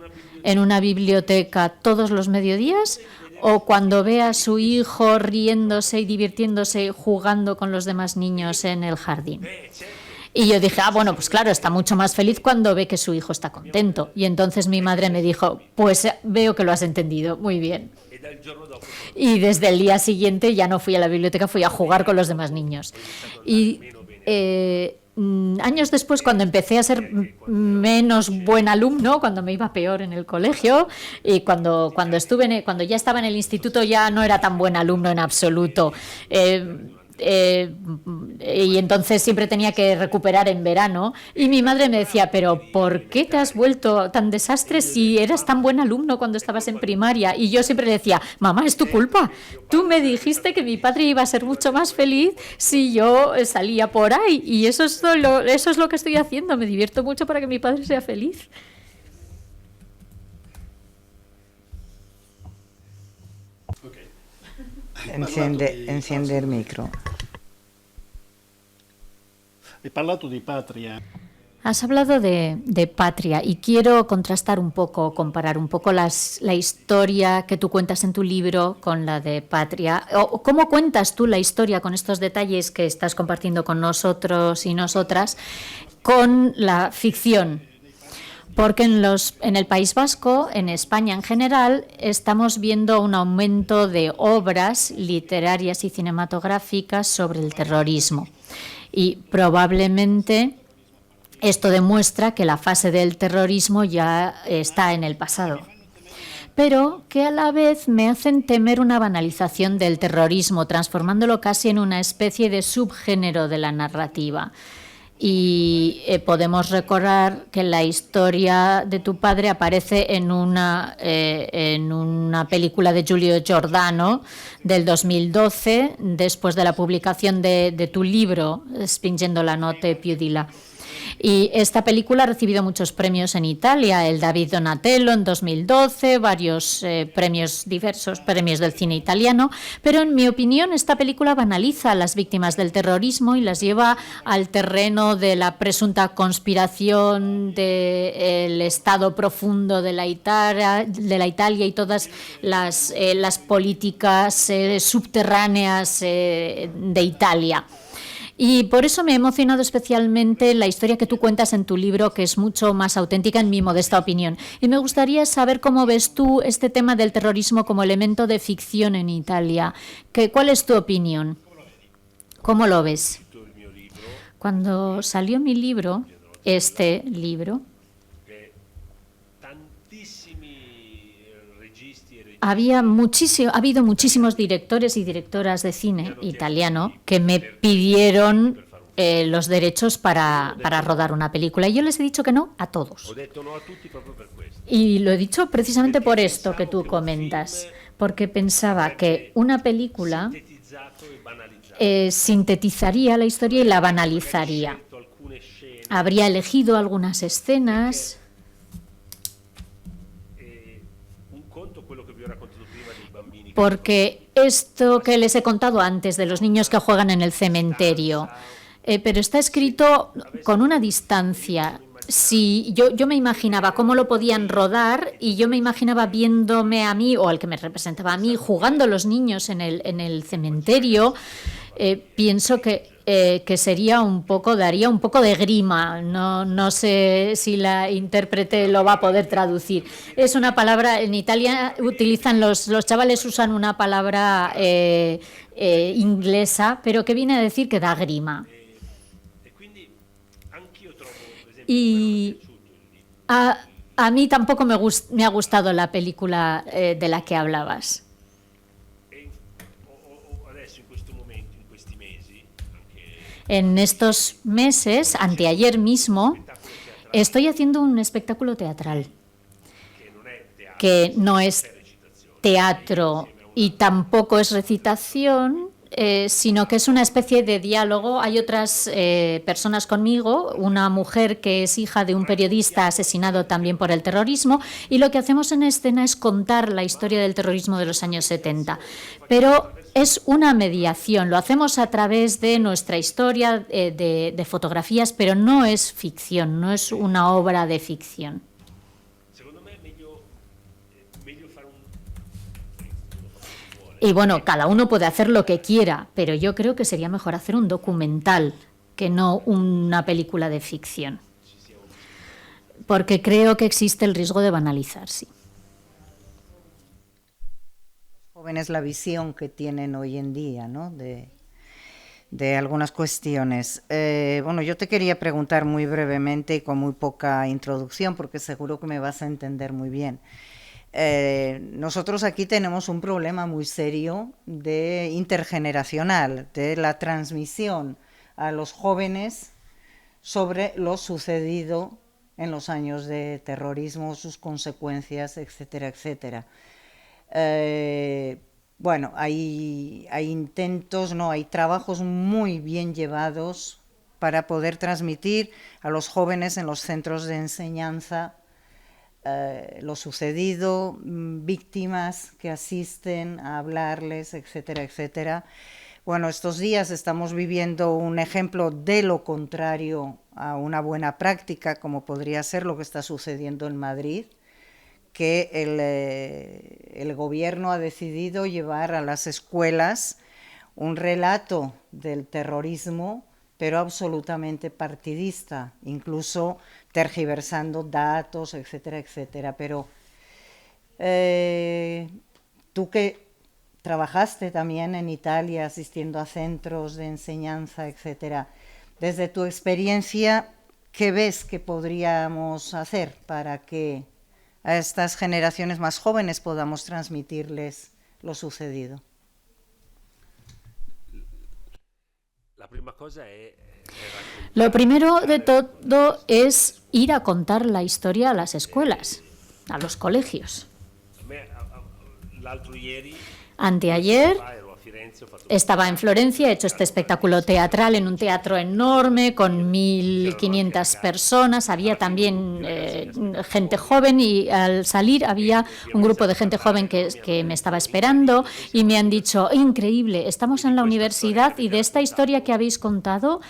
en una biblioteca todos los mediodías, o cuando ve a su hijo riéndose y divirtiéndose jugando con los demás niños en el jardín. Y yo dije, pues claro, está mucho más feliz cuando ve que su hijo está contento. Y entonces mi madre me dijo, pues veo que lo has entendido, muy bien. Y desde el día siguiente ya no fui a la biblioteca, fui a jugar con los demás niños. Y años después, cuando empecé a ser menos buen alumno, cuando me iba peor en el colegio y cuando ya estaba en el instituto, ya no era tan buen alumno en absoluto. Y entonces siempre tenía que recuperar en verano y mi madre me decía, pero ¿por qué te has vuelto tan desastre si eras tan buen alumno cuando estabas en primaria? Y yo siempre le decía, mamá, es tu culpa, tú me dijiste que mi padre iba a ser mucho más feliz si yo salía por ahí, y eso es lo que estoy haciendo, me divierto mucho para que mi padre sea feliz. Enciende il micro. Hai parlato di patria. Has hablado de Patria y quiero contrastar un poco, comparar un poco la historia que tú cuentas en tu libro con la de Patria. O ¿cómo cuentas tú la historia con estos detalles que estás compartiendo con nosotros y nosotras con la ficción? Porque en el País Vasco, en España en general, estamos viendo un aumento de obras literarias y cinematográficas sobre el terrorismo. Y probablemente esto demuestra que la fase del terrorismo ya está en el pasado, pero que a la vez me hacen temer una banalización del terrorismo, transformándolo casi en una especie de subgénero de la narrativa. Y podemos recordar que la historia de tu padre aparece en una película de Giulio Giordano del 2012, después de la publicación de tu libro, Spingendo la notte più di là. Y esta película ha recibido muchos premios en Italia, el David Donatello en 2012, varios diversos premios del cine italiano, pero en mi opinión esta película banaliza a las víctimas del terrorismo y las lleva al terreno de la presunta conspiración del Estado profundo de la Italia y todas las políticas subterráneas de Italia. Y por eso me ha emocionado especialmente la historia que tú cuentas en tu libro, que es mucho más auténtica en mi modesta opinión. Y me gustaría saber cómo ves tú este tema del terrorismo como elemento de ficción en Italia. ¿Cuál es tu opinión? ¿Cómo lo ves? Cuando salió mi libro, este libro, ha habido muchísimos directores y directoras de cine italiano que me pidieron los derechos para rodar una película. Y yo les he dicho que no a todos. Y lo he dicho precisamente por esto que tú comentas, porque pensaba que una película sintetizaría la historia y la banalizaría. Habría elegido algunas escenas. Porque esto que les he contado antes de los niños que juegan en el cementerio, pero está escrito con una distancia. Si yo me imaginaba cómo lo podían rodar y yo me imaginaba viéndome a mí o al que me representaba a mí jugando los niños en el cementerio, pienso que sería daría un poco de grima. No sé si la intérprete lo va a poder traducir. Es una palabra, en Italia los chavales usan una palabra inglesa, pero que viene a decir que da grima. Y a mí tampoco me ha gustado la película de la que hablabas. En estos meses, anteayer mismo, estoy haciendo un espectáculo teatral, que no es teatro y tampoco es recitación, sino que es una especie de diálogo. Hay otras personas conmigo, una mujer que es hija de un periodista asesinado también por el terrorismo, y lo que hacemos en escena es contar la historia del terrorismo de los años 70. Pero es una mediación, lo hacemos a través de nuestra historia, de fotografías, pero no es ficción, no es una obra de ficción. Y bueno, cada uno puede hacer lo que quiera, pero yo creo que sería mejor hacer un documental que no una película de ficción. Porque creo que existe el riesgo de banalizar, sí. Jóvenes la visión que tienen hoy en día, ¿no? de algunas cuestiones. Bueno, yo te quería preguntar muy brevemente y con muy poca introducción, porque seguro que me vas a entender muy bien. Nosotros aquí tenemos un problema muy serio de intergeneracional, de la transmisión a los jóvenes sobre lo sucedido en los años de terrorismo, sus consecuencias, etcétera, etcétera. Bueno, hay intentos, no, hay trabajos muy bien llevados para poder transmitir a los jóvenes en los centros de enseñanza lo sucedido, víctimas que asisten a hablarles, etcétera, etcétera. Bueno, estos días estamos viviendo un ejemplo de lo contrario a una buena práctica, como podría ser lo que está sucediendo en Madrid, que el gobierno ha decidido llevar a las escuelas un relato del terrorismo, pero absolutamente partidista, incluso tergiversando datos, etcétera, etcétera. Pero tú que trabajaste también en Italia asistiendo a centros de enseñanza, etcétera, desde tu experiencia, ¿qué ves que podríamos hacer para que a estas generaciones más jóvenes podamos transmitirles lo sucedido? Lo primero de todo es ir a contar la historia a las escuelas, a los colegios. Anteayer estaba en Florencia, he hecho este espectáculo teatral en un teatro enorme con 1.500 personas, había también gente joven y al salir había un grupo de gente joven que me estaba esperando y me han dicho, increíble, estamos en la universidad y de esta historia que habéis contado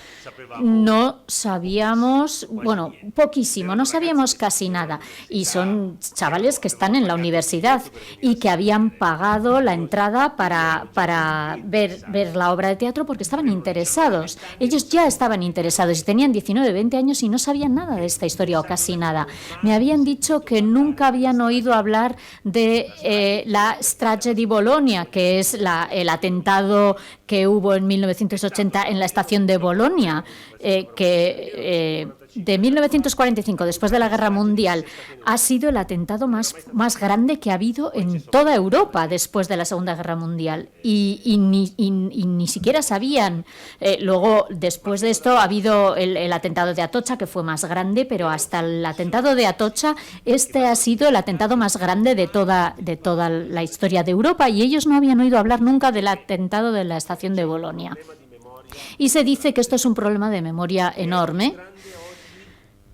no sabíamos, bueno, poquísimo, no sabíamos casi nada y son chavales que están en la universidad y que habían pagado la entrada para ver la obra de teatro porque estaban interesados. Ellos ya estaban interesados y tenían 19, 20 años y no sabían nada de esta historia o casi nada. Me habían dicho que nunca habían oído hablar de la Strage di Bologna, que es el atentado que hubo en 1980 en la estación de Bolonia, de 1945, después de la Guerra Mundial, ha sido el atentado más grande que ha habido en toda Europa después de la Segunda Guerra Mundial. Y ni siquiera sabían. Luego, después de esto, ha habido el atentado de Atocha, que fue más grande, pero hasta el atentado de Atocha, este ha sido el atentado más grande de toda la historia de Europa, y ellos no habían oído hablar nunca del atentado de la estación de Bolonia. Y se dice que esto es un problema de memoria enorme,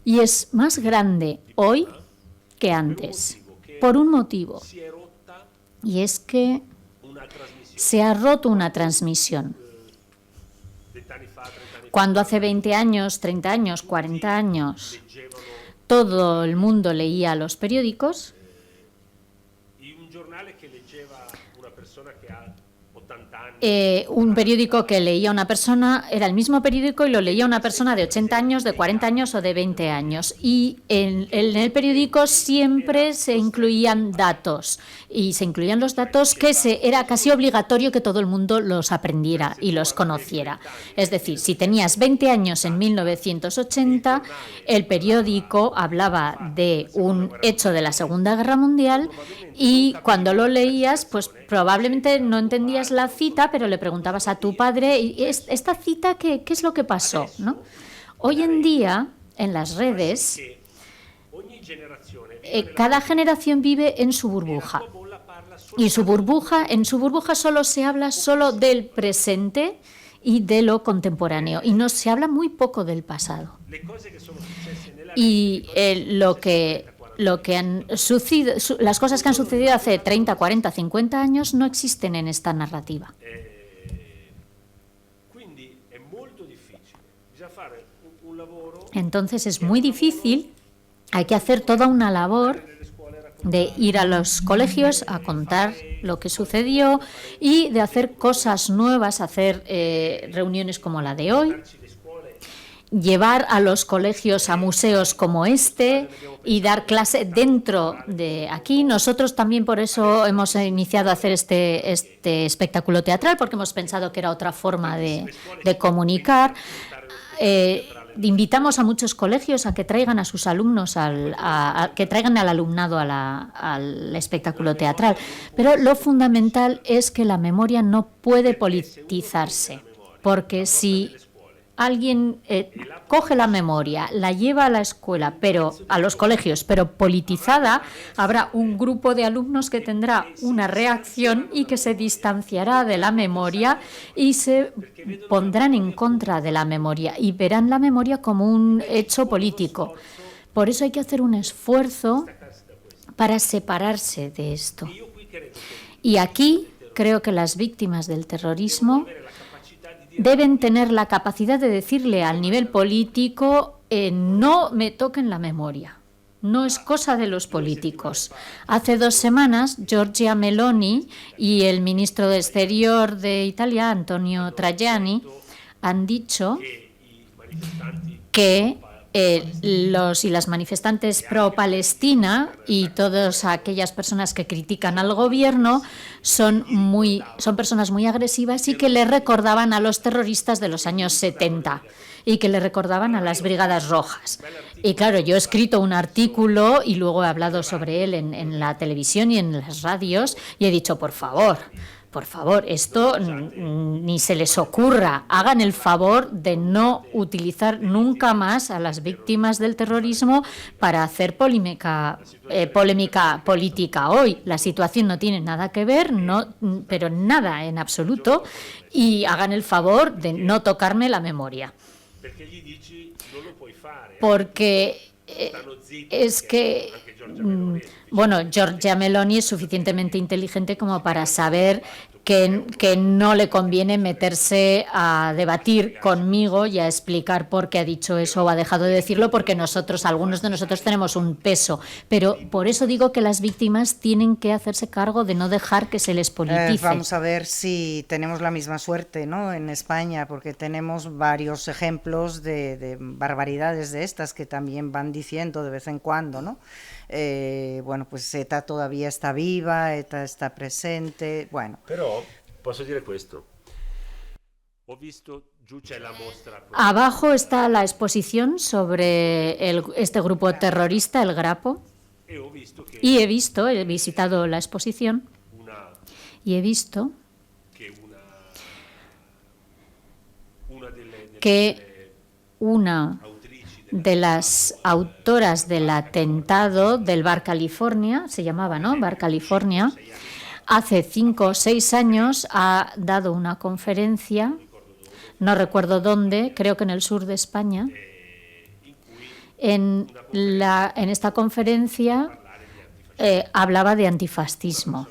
y es más grande hoy que antes, por un motivo, y es que se ha roto una transmisión. Cuando hace 20 años, 30 años, 40 años, todo el mundo leía los periódicos, un periódico que leía una persona era el mismo periódico y lo leía una persona de 80 años, de 40 años o de 20 años. Y en el periódico siempre se incluían datos, y se incluían los datos que era casi obligatorio que todo el mundo los aprendiera y los conociera. Es decir, si tenías 20 años en 1980, el periódico hablaba de un hecho de la Segunda Guerra Mundial y cuando lo leías, pues probablemente no entendías la cita, pero le preguntabas a tu padre, ¿y esta cita qué es lo que pasó?, ¿no? Hoy en día, en las redes, cada generación vive en su burbuja. Y en su burbuja solo se habla solo del presente y de lo contemporáneo, y no se habla muy poco del pasado. Y las cosas que han sucedido hace 30, 40, 50 años no existen en esta narrativa. Entonces es muy difícil, hay que hacer toda una labor de ir a los colegios a contar lo que sucedió y de hacer cosas nuevas, hacer reuniones como la de hoy, llevar a los colegios a museos como este y dar clase dentro de aquí. Nosotros también por eso hemos iniciado a hacer este espectáculo teatral, porque hemos pensado que era otra forma de comunicar. Invitamos a muchos colegios a que traigan a sus alumnos, que traigan al alumnado al espectáculo teatral. Pero lo fundamental es que la memoria no puede politizarse, porque si alguien coge la memoria, la lleva a la escuela, a los colegios, pero politizada, habrá un grupo de alumnos que tendrá una reacción y que se distanciará de la memoria y se pondrán en contra de la memoria y verán la memoria como un hecho político. Por eso hay que hacer un esfuerzo para separarse de esto. Y aquí creo que las víctimas del terrorismo deben tener la capacidad de decirle al nivel político no me toquen la memoria. No es cosa de los políticos. Hace 2 semanas, Giorgia Meloni y el ministro de Exterior de Italia, Antonio Tajani, han dicho que los y las manifestantes pro-Palestina y todas aquellas personas que critican al gobierno son personas muy agresivas y que le recordaban a los terroristas de los años 70 y que le recordaban a las Brigadas Rojas. Y claro, yo he escrito un artículo y luego he hablado sobre él en la televisión y en las radios y he dicho, por favor, esto ni se les ocurra, hagan el favor de no utilizar nunca más a las víctimas del terrorismo para hacer polémica política hoy. La situación no tiene nada que ver, pero nada en absoluto, y hagan el favor de no tocarme la memoria. Porque es que, bueno, Giorgia Meloni es suficientemente inteligente como para saber que no le conviene meterse a debatir conmigo y a explicar por qué ha dicho eso o ha dejado de decirlo, porque algunos de nosotros tenemos un peso. Pero por eso digo que las víctimas tienen que hacerse cargo de no dejar que se les politice. Vamos a ver si tenemos la misma suerte, ¿no?, en España, porque tenemos varios ejemplos de barbaridades de estas que también van diciendo de vez en cuando, ¿no? Bueno, pues ETA todavía está viva, ETA está presente, bueno. Però posso dire questo. Ho visto giù c'è la mostra. Abajo está la exposición sobre este grupo terrorista, el Grapo. Y he visitado la exposición y he visto que una de las autoras del atentado del Bar California, se llamaba, ¿no?, Bar California, hace 5 o 6 años ha dado una conferencia, no recuerdo dónde, creo que en el sur de España. En esta conferencia hablaba de antifascismo,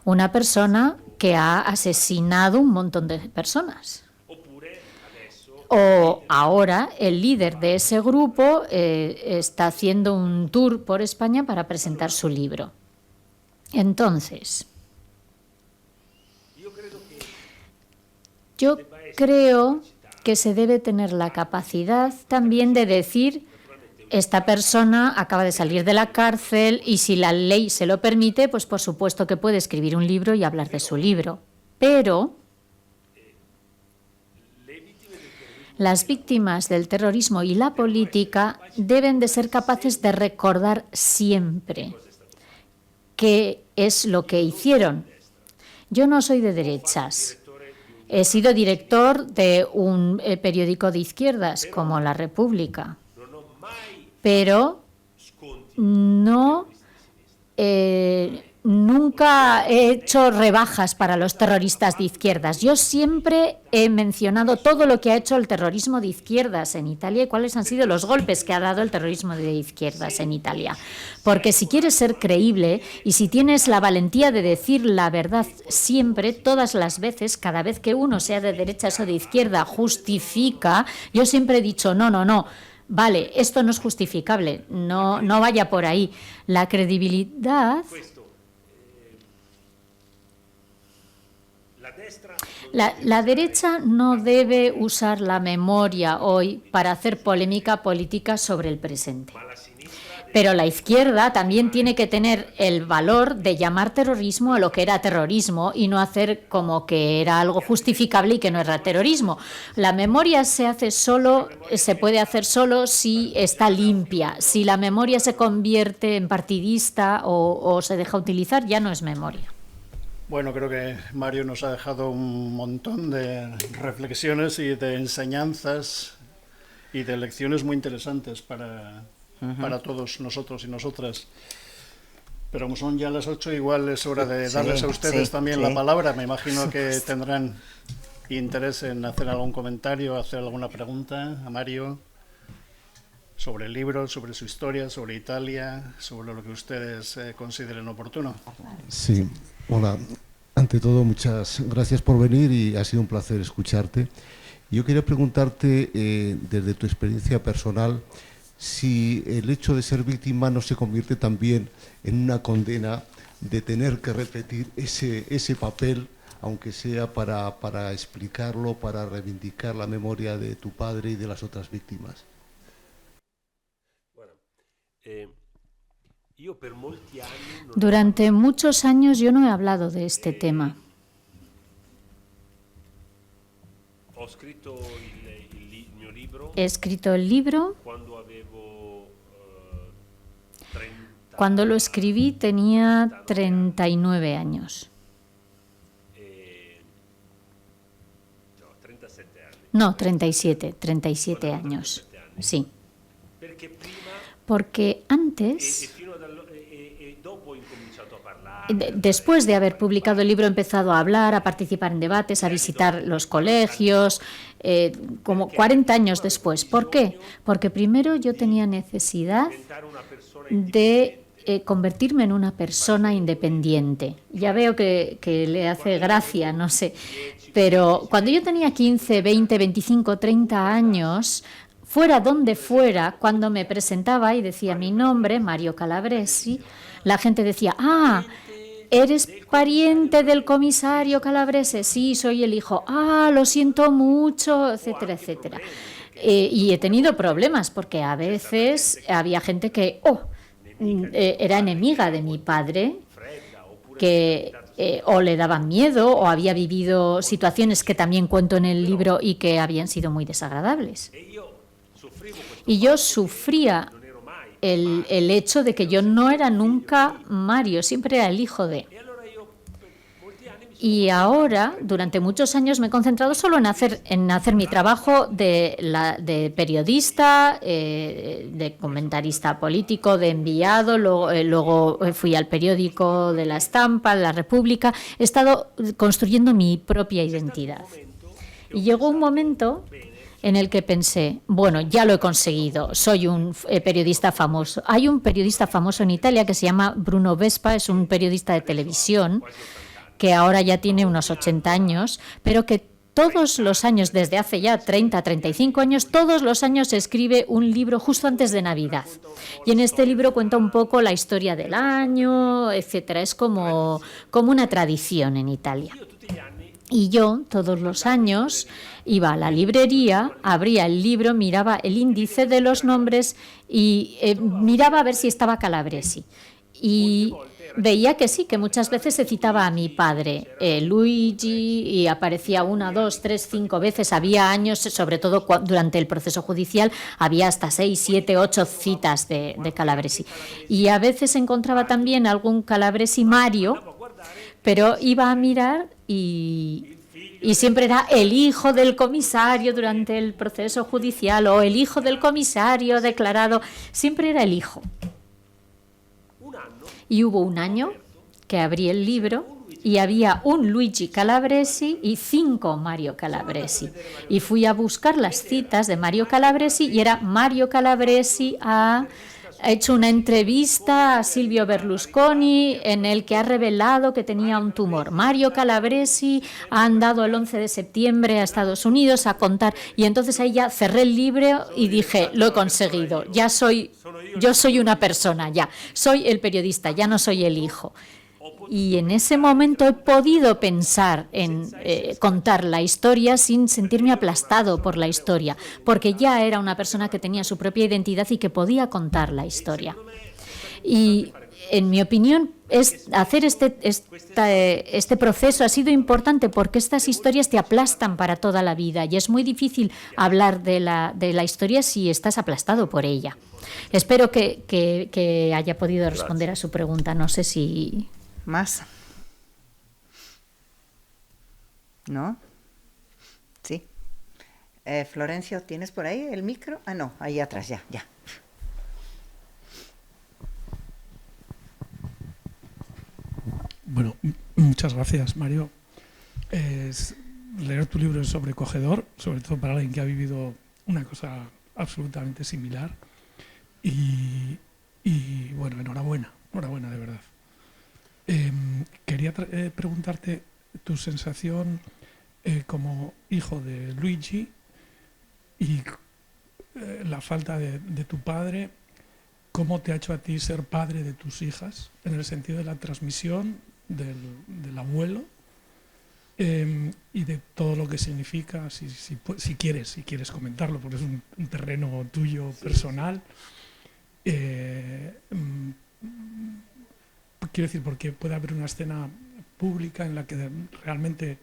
una persona que ha asesinado un montón de personas. O ahora el líder de ese grupo está haciendo un tour por España para presentar su libro. Entonces, yo creo que se debe tener la capacidad también de decir, esta persona acaba de salir de la cárcel y si la ley se lo permite, pues por supuesto que puede escribir un libro y hablar de su libro. Pero las víctimas del terrorismo y la política deben de ser capaces de recordar siempre qué es lo que hicieron. Yo no soy de derechas. He sido director de un periódico de izquierdas como La República, pero nunca he hecho rebajas para los terroristas de izquierdas. Yo siempre he mencionado todo lo que ha hecho el terrorismo de izquierdas en Italia y cuáles han sido los golpes que ha dado el terrorismo de izquierdas en Italia. Porque si quieres ser creíble y si tienes la valentía de decir la verdad siempre, todas las veces, cada vez que uno, sea de derechas o de izquierda, justifica, yo siempre he dicho no. Vale, esto no es justificable, no vaya por ahí. La credibilidad... La derecha no debe usar la memoria hoy para hacer polémica política sobre el presente. Pero la izquierda también tiene que tener el valor de llamar terrorismo a lo que era terrorismo y no hacer como que era algo justificable y que no era terrorismo. La memoria se puede hacer solo si está limpia. Si la memoria se convierte en partidista o se deja utilizar, ya no es memoria. Bueno, creo que Mario nos ha dejado un montón de reflexiones y de enseñanzas y de lecciones muy interesantes para todos nosotros y nosotras. Pero como son ya las 8, igual es hora de darles a ustedes también la palabra. Me imagino que tendrán interés en hacer algún comentario, hacer alguna pregunta a Mario sobre el libro, sobre su historia, sobre Italia, sobre lo que ustedes consideren oportuno. Sí, hola. Ante todo, muchas gracias por venir y ha sido un placer escucharte. Yo quería preguntarte, desde tu experiencia personal, si el hecho de ser víctima no se convierte también en una condena de tener que repetir ese papel, aunque sea para explicarlo, para reivindicar la memoria de tu padre y de las otras víctimas. Durante muchos años yo no he hablado de este tema. He escrito el libro cuando lo escribí tenía 39 años. No, 37 años, sí. Porque antes, después de haber publicado el libro, he empezado a hablar, a participar en debates, a visitar los colegios, como 40 años después. ¿Por qué? Porque primero yo tenía necesidad de convertirme en una persona independiente. Ya veo que le hace gracia, no sé. Pero cuando yo tenía 15, 20, 25, 30 años, fuera donde fuera, cuando me presentaba y decía mi nombre, Mario Calabresi, la gente decía, ¡ah! ¿Eres pariente del comisario Calabresi? Sí, soy el hijo. ¡Ah, lo siento mucho! Etcétera, etcétera. Y he tenido problemas porque a veces había gente que era enemiga de mi padre, que o le daban miedo o había vivido situaciones que también cuento en el libro y que habían sido muy desagradables. Y yo sufría el hecho de que yo no era nunca Mario, siempre era el hijo de. Y ahora, durante muchos años, me he concentrado solo en hacer mi trabajo de periodista, de comentarista político, de enviado, luego fui al periódico de La Estampa, La República. He estado construyendo mi propia identidad. Y llegó un momento en el que pensé, bueno, ya lo he conseguido, soy un periodista famoso. Hay un periodista famoso en Italia que se llama Bruno Vespa, es un periodista de televisión, que ahora ya tiene unos 80 años, pero que todos los años, desde hace ya 30, 35 años, todos los años escribe un libro justo antes de Navidad. Y en este libro cuenta un poco la historia del año, etcétera. Es como una tradición en Italia. Y yo, todos los años, iba a la librería, abría el libro, miraba el índice de los nombres y miraba a ver si estaba Calabresi. Y veía que sí, que muchas veces se citaba a mi padre, Luigi, y aparecía 1, 2, 3, 5 veces. Había años, sobre todo durante el proceso judicial, había hasta 6, 7, 8 citas de Calabresi. Y a veces encontraba también algún Calabresi Mario, pero iba a mirar y siempre era el hijo del comisario durante el proceso judicial o el hijo del comisario declarado, siempre era el hijo. Y hubo un año que abrí el libro y había un Luigi Calabresi y 5 Mario Calabresi. Y fui a buscar las citas de Mario Calabresi y era Mario Calabresi ha hecho una entrevista a Silvio Berlusconi en el que ha revelado que tenía un tumor. Mario Calabresi ha andado el 11 de septiembre a Estados Unidos a contar. Y entonces ahí ya cerré el libro y dije, lo he conseguido, yo soy una persona, ya, soy el periodista, ya no soy el hijo. Y en ese momento he podido pensar en contar la historia sin sentirme aplastado por la historia, porque ya era una persona que tenía su propia identidad y que podía contar la historia. Y en mi opinión, hacer este proceso ha sido importante porque estas historias te aplastan para toda la vida y es muy difícil hablar de la historia si estás aplastado por ella. Espero que haya podido responder a su pregunta. No sé si... ¿Más? ¿No? Sí. Florencio, ¿tienes por ahí el micro? Ah, no, ahí atrás, ya. Bueno, muchas gracias, Mario. Leer tu libro es sobrecogedor, sobre todo para alguien que ha vivido una cosa absolutamente similar. Y bueno, enhorabuena de verdad. Quería preguntarte tu sensación como hijo de Luigi y la falta de tu padre, ¿cómo te ha hecho a ti ser padre de tus hijas? En el sentido de la transmisión del abuelo y de todo lo que significa, si quieres comentarlo, porque es un terreno tuyo personal. Quiero decir, porque puede haber una escena pública en la que realmente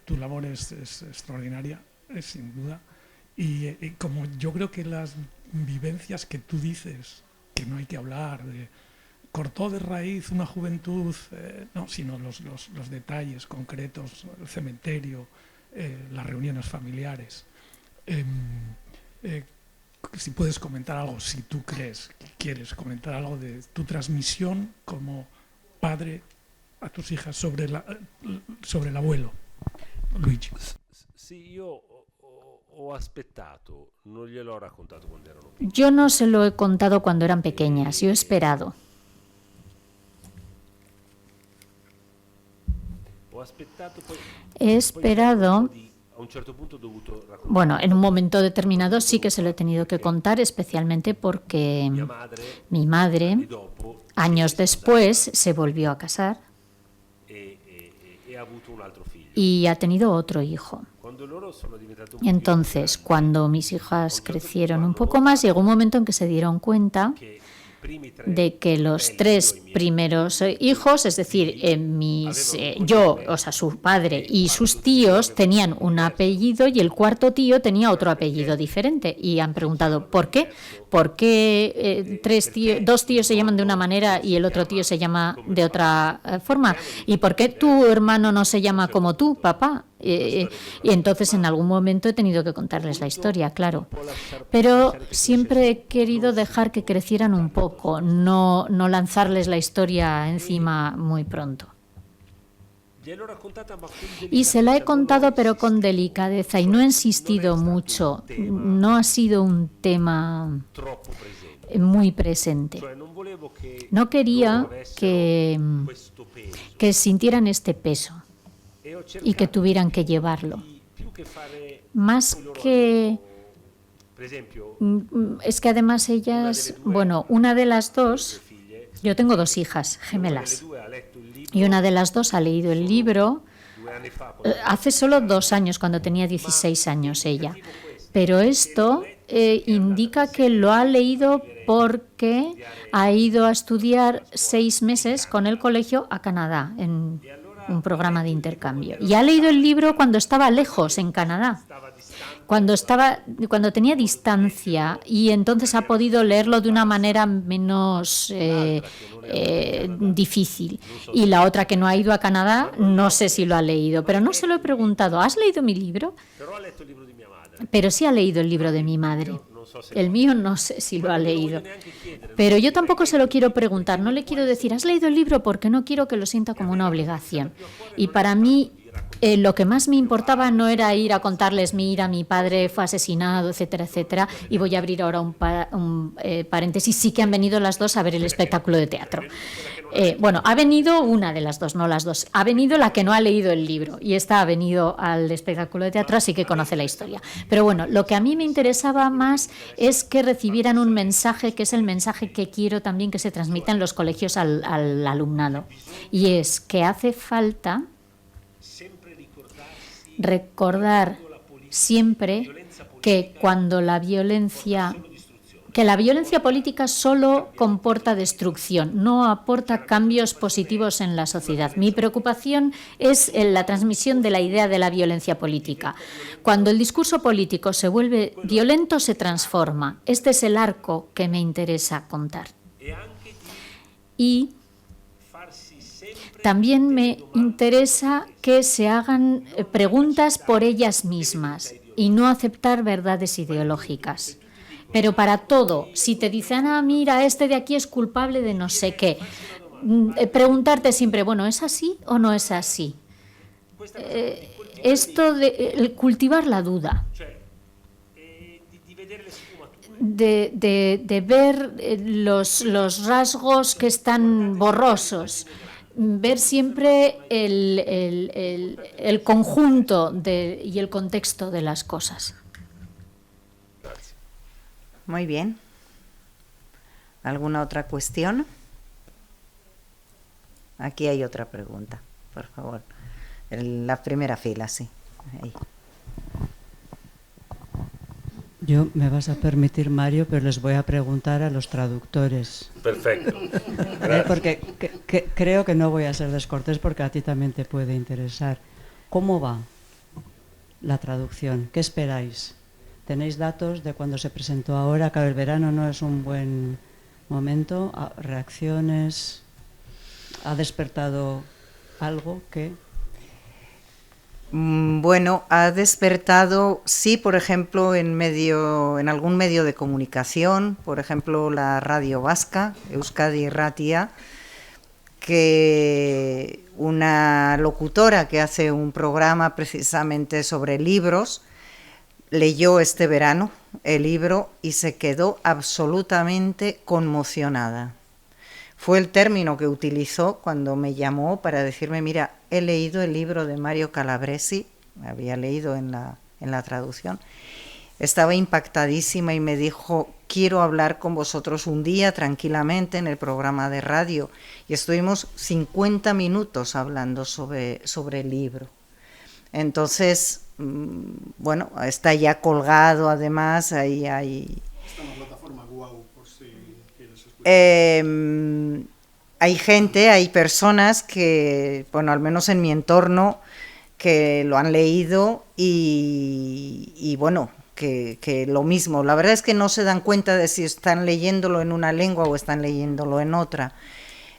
tu labor es extraordinaria, sin duda. Y como yo creo que las vivencias que tú dices, que no hay que hablar de cortó de raíz una juventud, no, sino los detalles concretos, el cementerio, las reuniones familiares. Si puedes comentar algo, si tú crees que quieres comentar algo de tu transmisión como padre a tus hijas sobre el abuelo, Luigi. Sì, io ho aspettato, non gliel'ho raccontato quando erano piccoli. Yo no se lo he contado cuando eran pequeñas, yo he esperado. Ho aspettato poi He esperado. a un certo punto ho dovuto raccontare. Bueno, en un momento determinado sí que se lo he tenido que contar, especialmente porque Mia madre, mi madre, anni dopo, años después, se volvió a casar e ha avuto un altro figlio. y ha tenido otro hijo. Quando loro sono diventate un po' Entonces, cuando mis hijas crecieron un poco más, llegó un momento en que se dieron cuenta che i primi tre de que los tres primeros hijos, es decir, yo, o sea, su padre y sus tíos tenían un apellido y el cuarto tío tenía otro apellido diferente. Y han preguntado, ¿por qué? ¿Por qué dos tíos se llaman de una manera y el otro tío se llama de otra forma? ¿Y por qué tu hermano no se llama como tú, papá? Y entonces en algún momento he tenido que contarles la historia, claro. Pero siempre he querido dejar que crecieran un poco, no lanzarles la historia encima muy pronto. Y se la he contado pero con delicadeza y no he insistido mucho. No ha sido un tema muy presente. No quería que sintieran este peso y que tuvieran que llevarlo. Más que... Es que además ellas, bueno, una de las dos, yo tengo dos hijas gemelas, y una de las dos ha leído el libro hace solo 2 años, cuando tenía 16 años ella. Pero esto indica que lo ha leído porque ha ido a estudiar 6 meses con el colegio a Canadá, en un programa de intercambio. Y ha leído el libro cuando estaba lejos, en Canadá, cuando tenía distancia, y entonces ha podido leerlo de una manera menos difícil. Y la otra, que no ha ido a Canadá, no sé si lo ha leído, pero no se lo he preguntado. ¿Has leído mi libro? Pero sí ha leído el libro de mi madre. El mío no sé si lo ha leído. Pero yo tampoco se lo quiero preguntar. No le quiero decir, ¿has leído el libro? Porque no quiero que lo sienta como una obligación. Y para mí, lo que más me importaba no era ir a contarles, mira, mi padre fue asesinado, etcétera, etcétera. Y voy a abrir ahora un paréntesis. Sí que han venido las dos a ver el espectáculo de teatro. Bueno, ha venido una de las dos, no las dos. Ha venido la que no ha leído el libro y esta ha venido al espectáculo de teatro, así que conoce la historia. Pero bueno, lo que a mí me interesaba más es que recibieran un mensaje, que es el mensaje que quiero también que se transmita en los colegios al alumnado. Y es que hace falta recordar siempre que cuando la violencia política solo comporta destrucción, no aporta cambios positivos en la sociedad. Mi preocupación es la transmisión de la idea de la violencia política. Cuando el discurso político se vuelve violento, se transforma. Este es el arco que me interesa contar. Y también me interesa que se hagan preguntas por ellas mismas y no aceptar verdades ideológicas. Pero para todo, si te dicen, mira, este de aquí es culpable de no sé qué, preguntarte siempre, bueno, ¿es así o no es así? Esto de cultivar la duda, de ver los rasgos que están borrosos, ver siempre el conjunto y el contexto de las cosas. Muy bien. ¿Alguna otra cuestión? Aquí hay otra pregunta, por favor. En la primera fila, sí. Ahí. Yo me vas a permitir, Mario, pero les voy a preguntar a los traductores. Perfecto. Porque creo que no voy a ser descortés porque a ti también te puede interesar. ¿Cómo va la traducción? ¿Qué esperáis? ¿Tenéis datos de cuando se presentó ahora? Que el verano no es un buen momento. ¿Reacciones? ¿Ha despertado algo que...? Bueno, ha despertado, sí, por ejemplo, en algún medio de comunicación, por ejemplo, la radio vasca, Euskadi Irratia, que una locutora que hace un programa precisamente sobre libros, leyó este verano el libro y se quedó absolutamente conmocionada. Fue el término que utilizó cuando me llamó para decirme, mira, he leído el libro de Mario Calabresi, había leído en la traducción, estaba impactadísima y me dijo, quiero hablar con vosotros un día tranquilamente en el programa de radio. Y estuvimos 50 minutos hablando sobre el libro. Entonces, bueno, está ya colgado, además, ahí hay... Está en la plataforma Guau, por si quieres escuchar. Hay gente, hay personas que, bueno, al menos en mi entorno, que lo han leído y bueno, que lo mismo. La verdad es que no se dan cuenta de si están leyéndolo en una lengua o están leyéndolo en otra,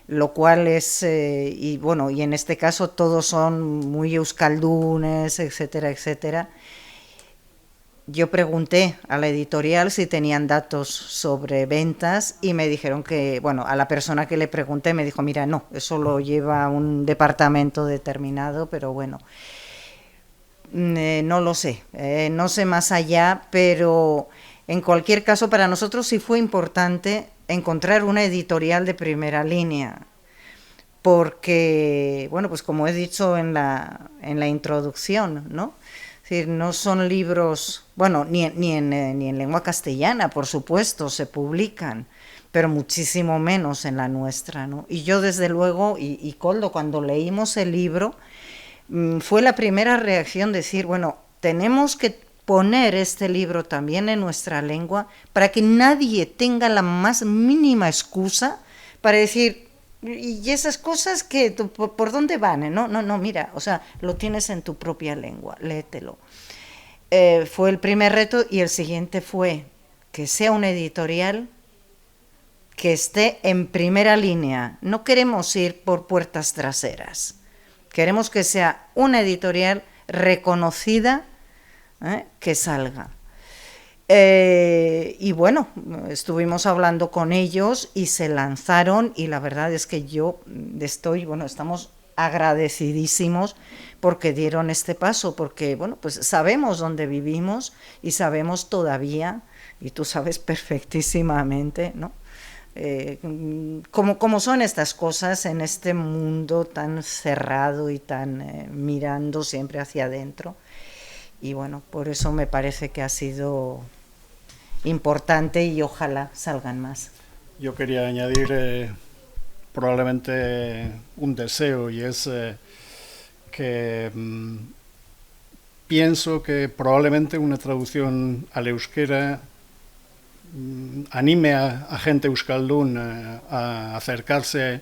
lo cual es, y bueno, y en este caso todos son muy euskaldunes, etcétera, etcétera. Yo pregunté a la editorial si tenían datos sobre ventas y me dijeron que, bueno, a la persona que le pregunté me dijo, mira, no, eso lo lleva un departamento determinado, pero bueno, no lo sé, no sé más allá, pero en cualquier caso para nosotros sí fue importante encontrar una editorial de primera línea, porque, bueno, pues como he dicho en la introducción, ¿no? Es decir, no son libros, bueno, ni en lengua castellana, por supuesto, se publican, pero muchísimo menos en la nuestra, ¿no? Y yo, desde luego, y Koldo, cuando leímos el libro, fue la primera reacción decir, bueno, tenemos que poner este libro también en nuestra lengua para que nadie tenga la más mínima excusa para decir, y esas cosas que por dónde van, no, mira, o sea, lo tienes en tu propia lengua, léetelo. Fue el primer reto, y el siguiente fue que sea una editorial que esté en primera línea. No queremos ir por puertas traseras, queremos que sea una editorial reconocida, que salga. Y bueno, estuvimos hablando con ellos y se lanzaron, y la verdad es que yo estamos agradecidísimos porque dieron este paso, porque bueno, pues sabemos dónde vivimos y sabemos todavía, y tú sabes perfectísimamente, ¿no? Cómo son estas cosas en este mundo tan cerrado y tan mirando siempre hacia adentro. Y bueno, por eso me parece que ha sido importante y ojalá salgan más. Yo quería añadir probablemente un deseo, y es que pienso que probablemente una traducción al euskera anime a gente euskaldun a acercarse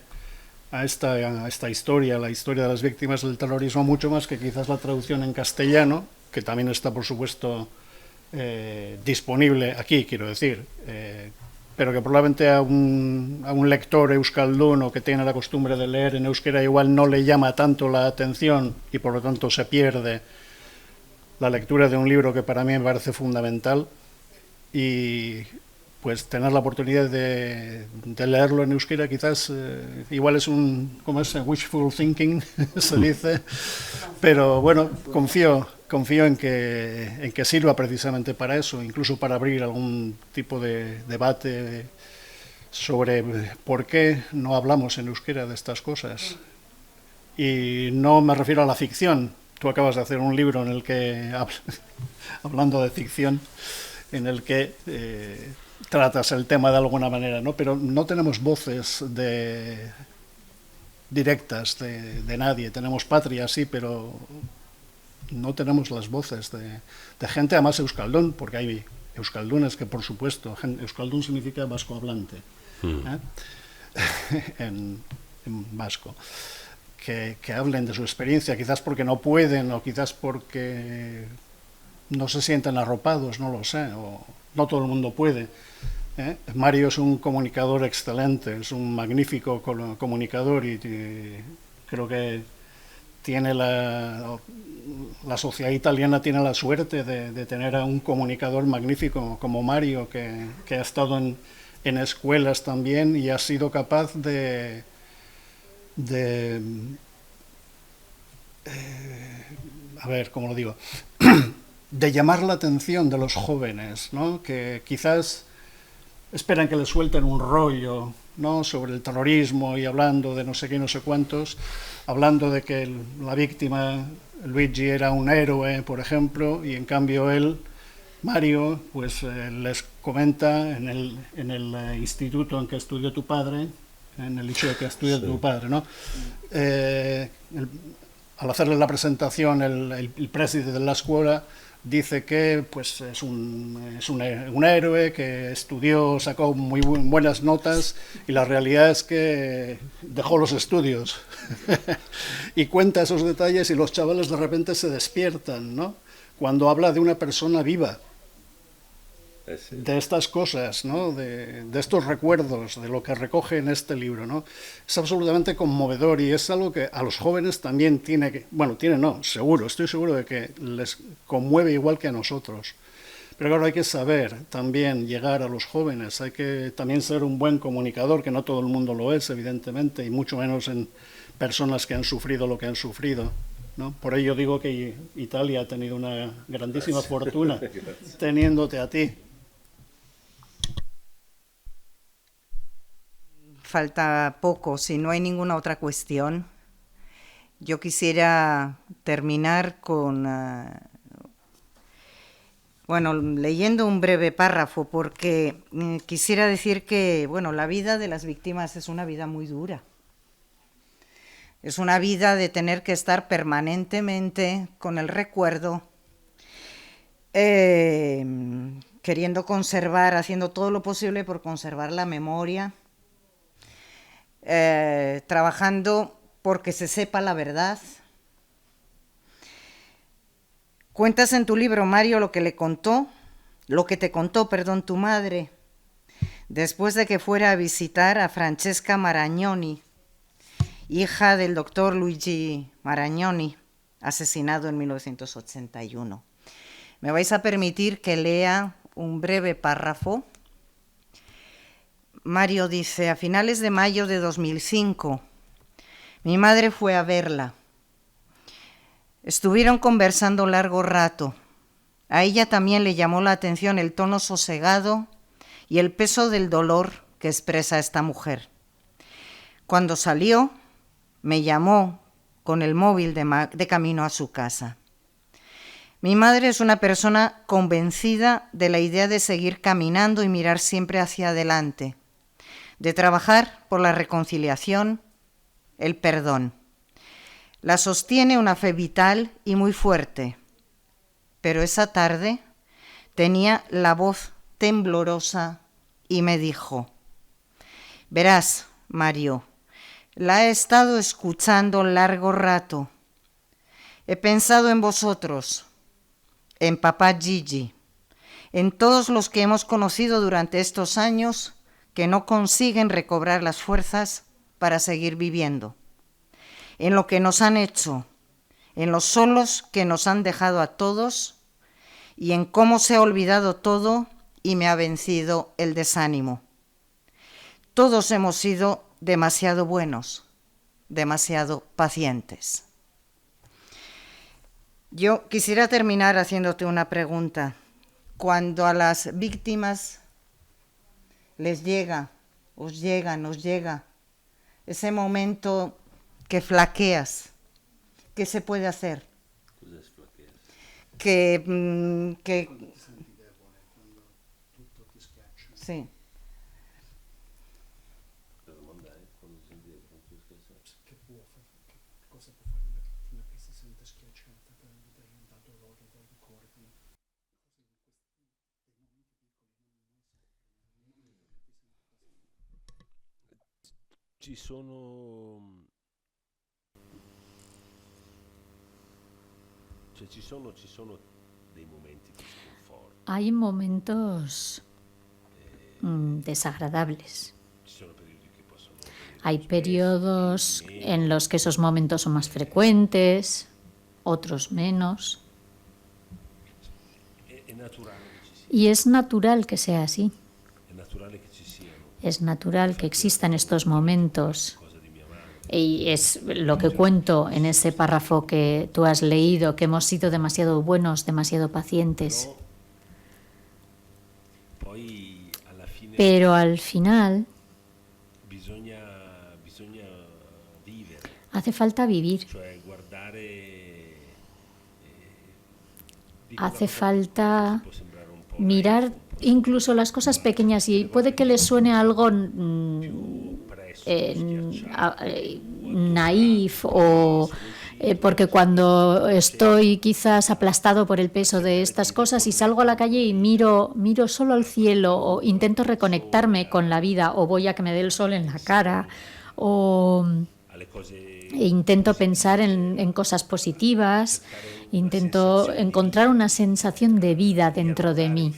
a esta historia, la historia de las víctimas del terrorismo, mucho más que quizás la traducción en castellano, que también está, por supuesto, disponible aquí, quiero decir, pero que probablemente a un lector euskaldun o que tiene la costumbre de leer en euskera igual no le llama tanto la atención y por lo tanto se pierde la lectura de un libro que para mí me parece fundamental, y pues tener la oportunidad de leerlo en euskera quizás igual es ¿cómo es? Wishful thinking, se dice, pero bueno, confío en que sirva precisamente para eso, incluso para abrir algún tipo de debate sobre por qué no hablamos en euskera de estas cosas. Y no me refiero a la ficción. Tú acabas de hacer un libro en el que, hablando de ficción, en el que tratas el tema de alguna manera, ¿no? Pero no tenemos voces directas de nadie. Tenemos Patria, sí, pero no tenemos las voces de gente, además euskaldun, porque hay euskaldunes que, por supuesto, euskaldun significa vasco hablante, en vasco, que hablen de su experiencia, quizás porque no pueden o quizás porque no se sienten arropados, no lo sé, o no todo el mundo puede. Mario es un comunicador excelente, es un magnífico comunicador y creo que tiene la sociedad italiana tiene la suerte de tener a un comunicador magnífico como Mario, que ha estado en escuelas también y ha sido capaz a ver, ¿cómo lo digo? De llamar la atención de los jóvenes, ¿no? Que quizás esperan que les suelten un rollo, ¿no? Sobre el terrorismo y hablando de no sé qué, no sé cuántos, hablando de que la víctima, Luigi, era un héroe, por ejemplo, y en cambio él, Mario, pues les comenta en el instituto en que estudió tu padre, en el liceo que estudió tu padre, ¿no? Al hacerle la presentación, el presidente de la escuela dice que pues es un héroe, que estudió, sacó muy buenas notas, y la realidad es que dejó los estudios. Y cuenta esos detalles y los chavales de repente se despiertan, ¿no? Cuando habla de una persona viva, de estas cosas, ¿no? De estos recuerdos, de lo que recoge en este libro, ¿no? Es absolutamente conmovedor y es algo que a los jóvenes también estoy seguro de que les conmueve igual que a nosotros. Pero claro, hay que saber también llegar a los jóvenes, hay que también ser un buen comunicador, que no todo el mundo lo es, evidentemente, y mucho menos en personas que han sufrido lo que han sufrido, ¿no? Por ello digo que Italia ha tenido una grandísima fortuna teniéndote a ti. Falta poco, si no hay ninguna otra cuestión. Yo quisiera terminar con, leyendo un breve párrafo, porque quisiera decir que, la vida de las víctimas es una vida muy dura. Es una vida de tener que estar permanentemente con el recuerdo, queriendo conservar, haciendo todo lo posible por conservar la memoria, trabajando porque se sepa la verdad. Cuentas en tu libro, Mario, lo que te contó, tu madre, después de que fuera a visitar a Francesca Maragnoni, hija del doctor Luigi Maragnoni, asesinado en 1981. Me vais a permitir que lea un breve párrafo. Mario dice: a finales de mayo de 2005, mi madre fue a verla. Estuvieron conversando largo rato. A ella también le llamó la atención el tono sosegado y el peso del dolor que expresa esta mujer. Cuando salió, me llamó con el móvil de camino a su casa. Mi madre es una persona convencida de la idea de seguir caminando y mirar siempre hacia adelante, de trabajar por la reconciliación, el perdón. La sostiene una fe vital y muy fuerte, pero esa tarde tenía la voz temblorosa y me dijo: verás, Mario, la he estado escuchando largo rato. He pensado en vosotros, en papá Gigi, en todos los que hemos conocido durante estos años que no consiguen recobrar las fuerzas para seguir viviendo, en lo que nos han hecho, en los solos que nos han dejado a todos y en cómo se ha olvidado todo y me ha vencido el desánimo. Todos hemos sido demasiado buenos, demasiado pacientes. Yo quisiera terminar haciéndote una pregunta. Cuando a las víctimas les llega, nos llega ese momento que flaqueas, ¿qué se puede hacer? Sí. Ci sono, cioè ci sono dei momenti di sconforto. Hay momentos desagradables. Ci sono periodi che possono venire Hay più periodos spesso, meno. en los que esos momentos son más frecuentes, otros menos. È naturale che ci sia, Y es natural que sea así. è naturale che ci siano. Es natural que existan estos momentos. Cosa di mia madre. Y es lo que cuento en ese párrafo que tú has leído, que hemos sido demasiado buenos, demasiado pacientes. Poi alla fine Pero al final bisogna vivere, hace falta vivir. cioè guardare, Hace falta può sembrare un po' mirar incluso las cosas pequeñas y puede que les suene algo naif o porque cuando estoy quizás aplastado por el peso de estas cosas y salgo a la calle y miro solo al cielo o intento reconectarme con la vida o voy a que me dé el sol en la cara o intento pensar en cosas positivas, intento encontrar una sensación de vida dentro de mí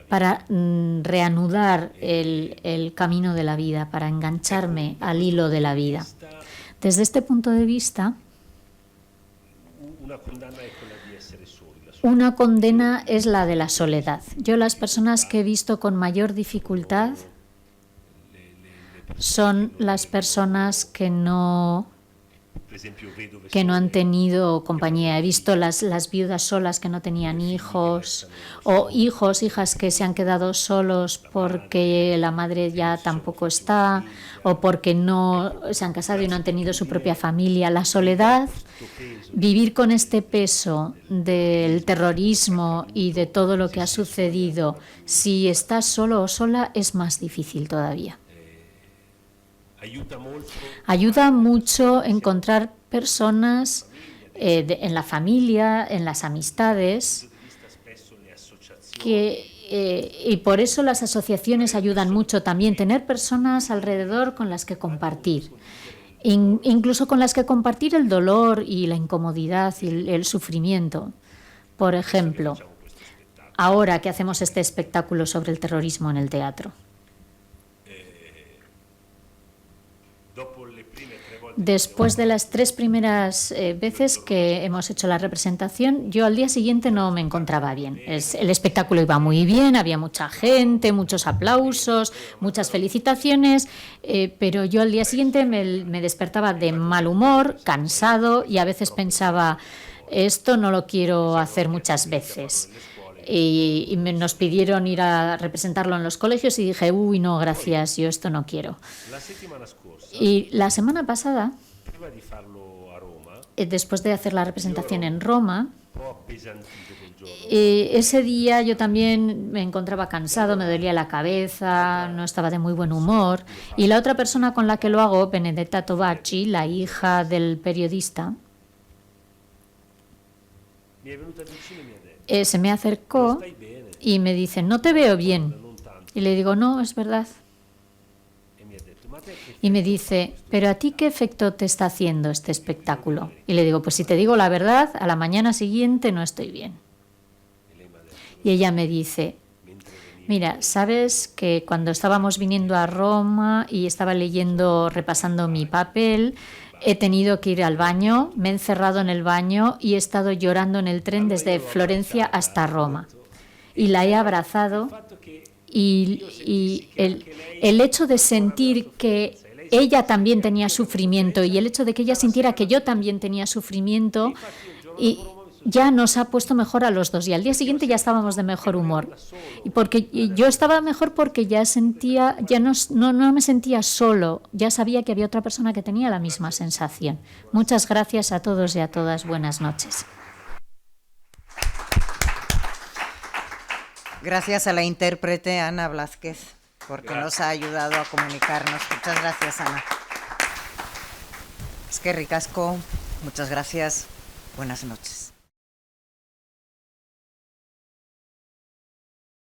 para reanudar el camino de la vida, para engancharme al hilo de la vida. Desde este punto de vista, una condena es la de la soledad. Yo las personas que he visto con mayor dificultad son las personas que no han tenido compañía. He visto las viudas solas que no tenían hijos, o hijos, hijas que se han quedado solos porque la madre ya tampoco está, o porque no se han casado y no han tenido su propia familia. La soledad, vivir con este peso del terrorismo y de todo lo que ha sucedido, si estás solo o sola, es más difícil todavía. Ayuda mucho encontrar personas en la familia, en las amistades, y por eso las asociaciones ayudan mucho también, tener personas alrededor con las que compartir, incluso con las que compartir el dolor y la incomodidad y el sufrimiento. Por ejemplo, ahora que hacemos este espectáculo sobre el terrorismo en el teatro. Después de las 3 primeras veces que hemos hecho la representación, yo al día siguiente no me encontraba bien. El espectáculo iba muy bien, había mucha gente, muchos aplausos, muchas felicitaciones, pero yo al día siguiente me despertaba de mal humor, cansado, y a veces pensaba, esto no lo quiero hacer muchas veces. Y nos pidieron ir a representarlo en los colegios y dije, uy, no, gracias, yo esto no quiero. Y la semana pasada, después de hacer la representación en Roma, ese día yo también me encontraba cansado, me dolía la cabeza, no estaba de muy buen humor. Y la otra persona con la que lo hago, Benedetta Tovacci, la hija del periodista, se me acercó y me dice, no te veo bien. Y le digo, no, es verdad. Y me dice, ¿pero a ti qué efecto te está haciendo este espectáculo? Y le digo, pues si te digo la verdad, a la mañana siguiente no estoy bien. Y ella me dice, mira, ¿sabes que cuando estábamos viniendo a Roma y estaba leyendo, repasando mi papel, he tenido que ir al baño, me he encerrado en el baño y he estado llorando en el tren desde Florencia hasta Roma? Y la he abrazado. Y el hecho de sentir que ella también tenía sufrimiento y el hecho de que ella sintiera que yo también tenía sufrimiento, y ya nos ha puesto mejor a los dos. Y al día siguiente ya estábamos de mejor humor. Y porque yo estaba mejor porque ya sentía, ya no me sentía solo, ya sabía que había otra persona que tenía la misma sensación. Muchas gracias a todos y a todas. Buenas noches. Gracias a la intérprete Ana Blázquez. porque nos ha ayudado a comunicarnos. Muchas gracias, Ana. Es que ricasco, muchas gracias, buenas noches.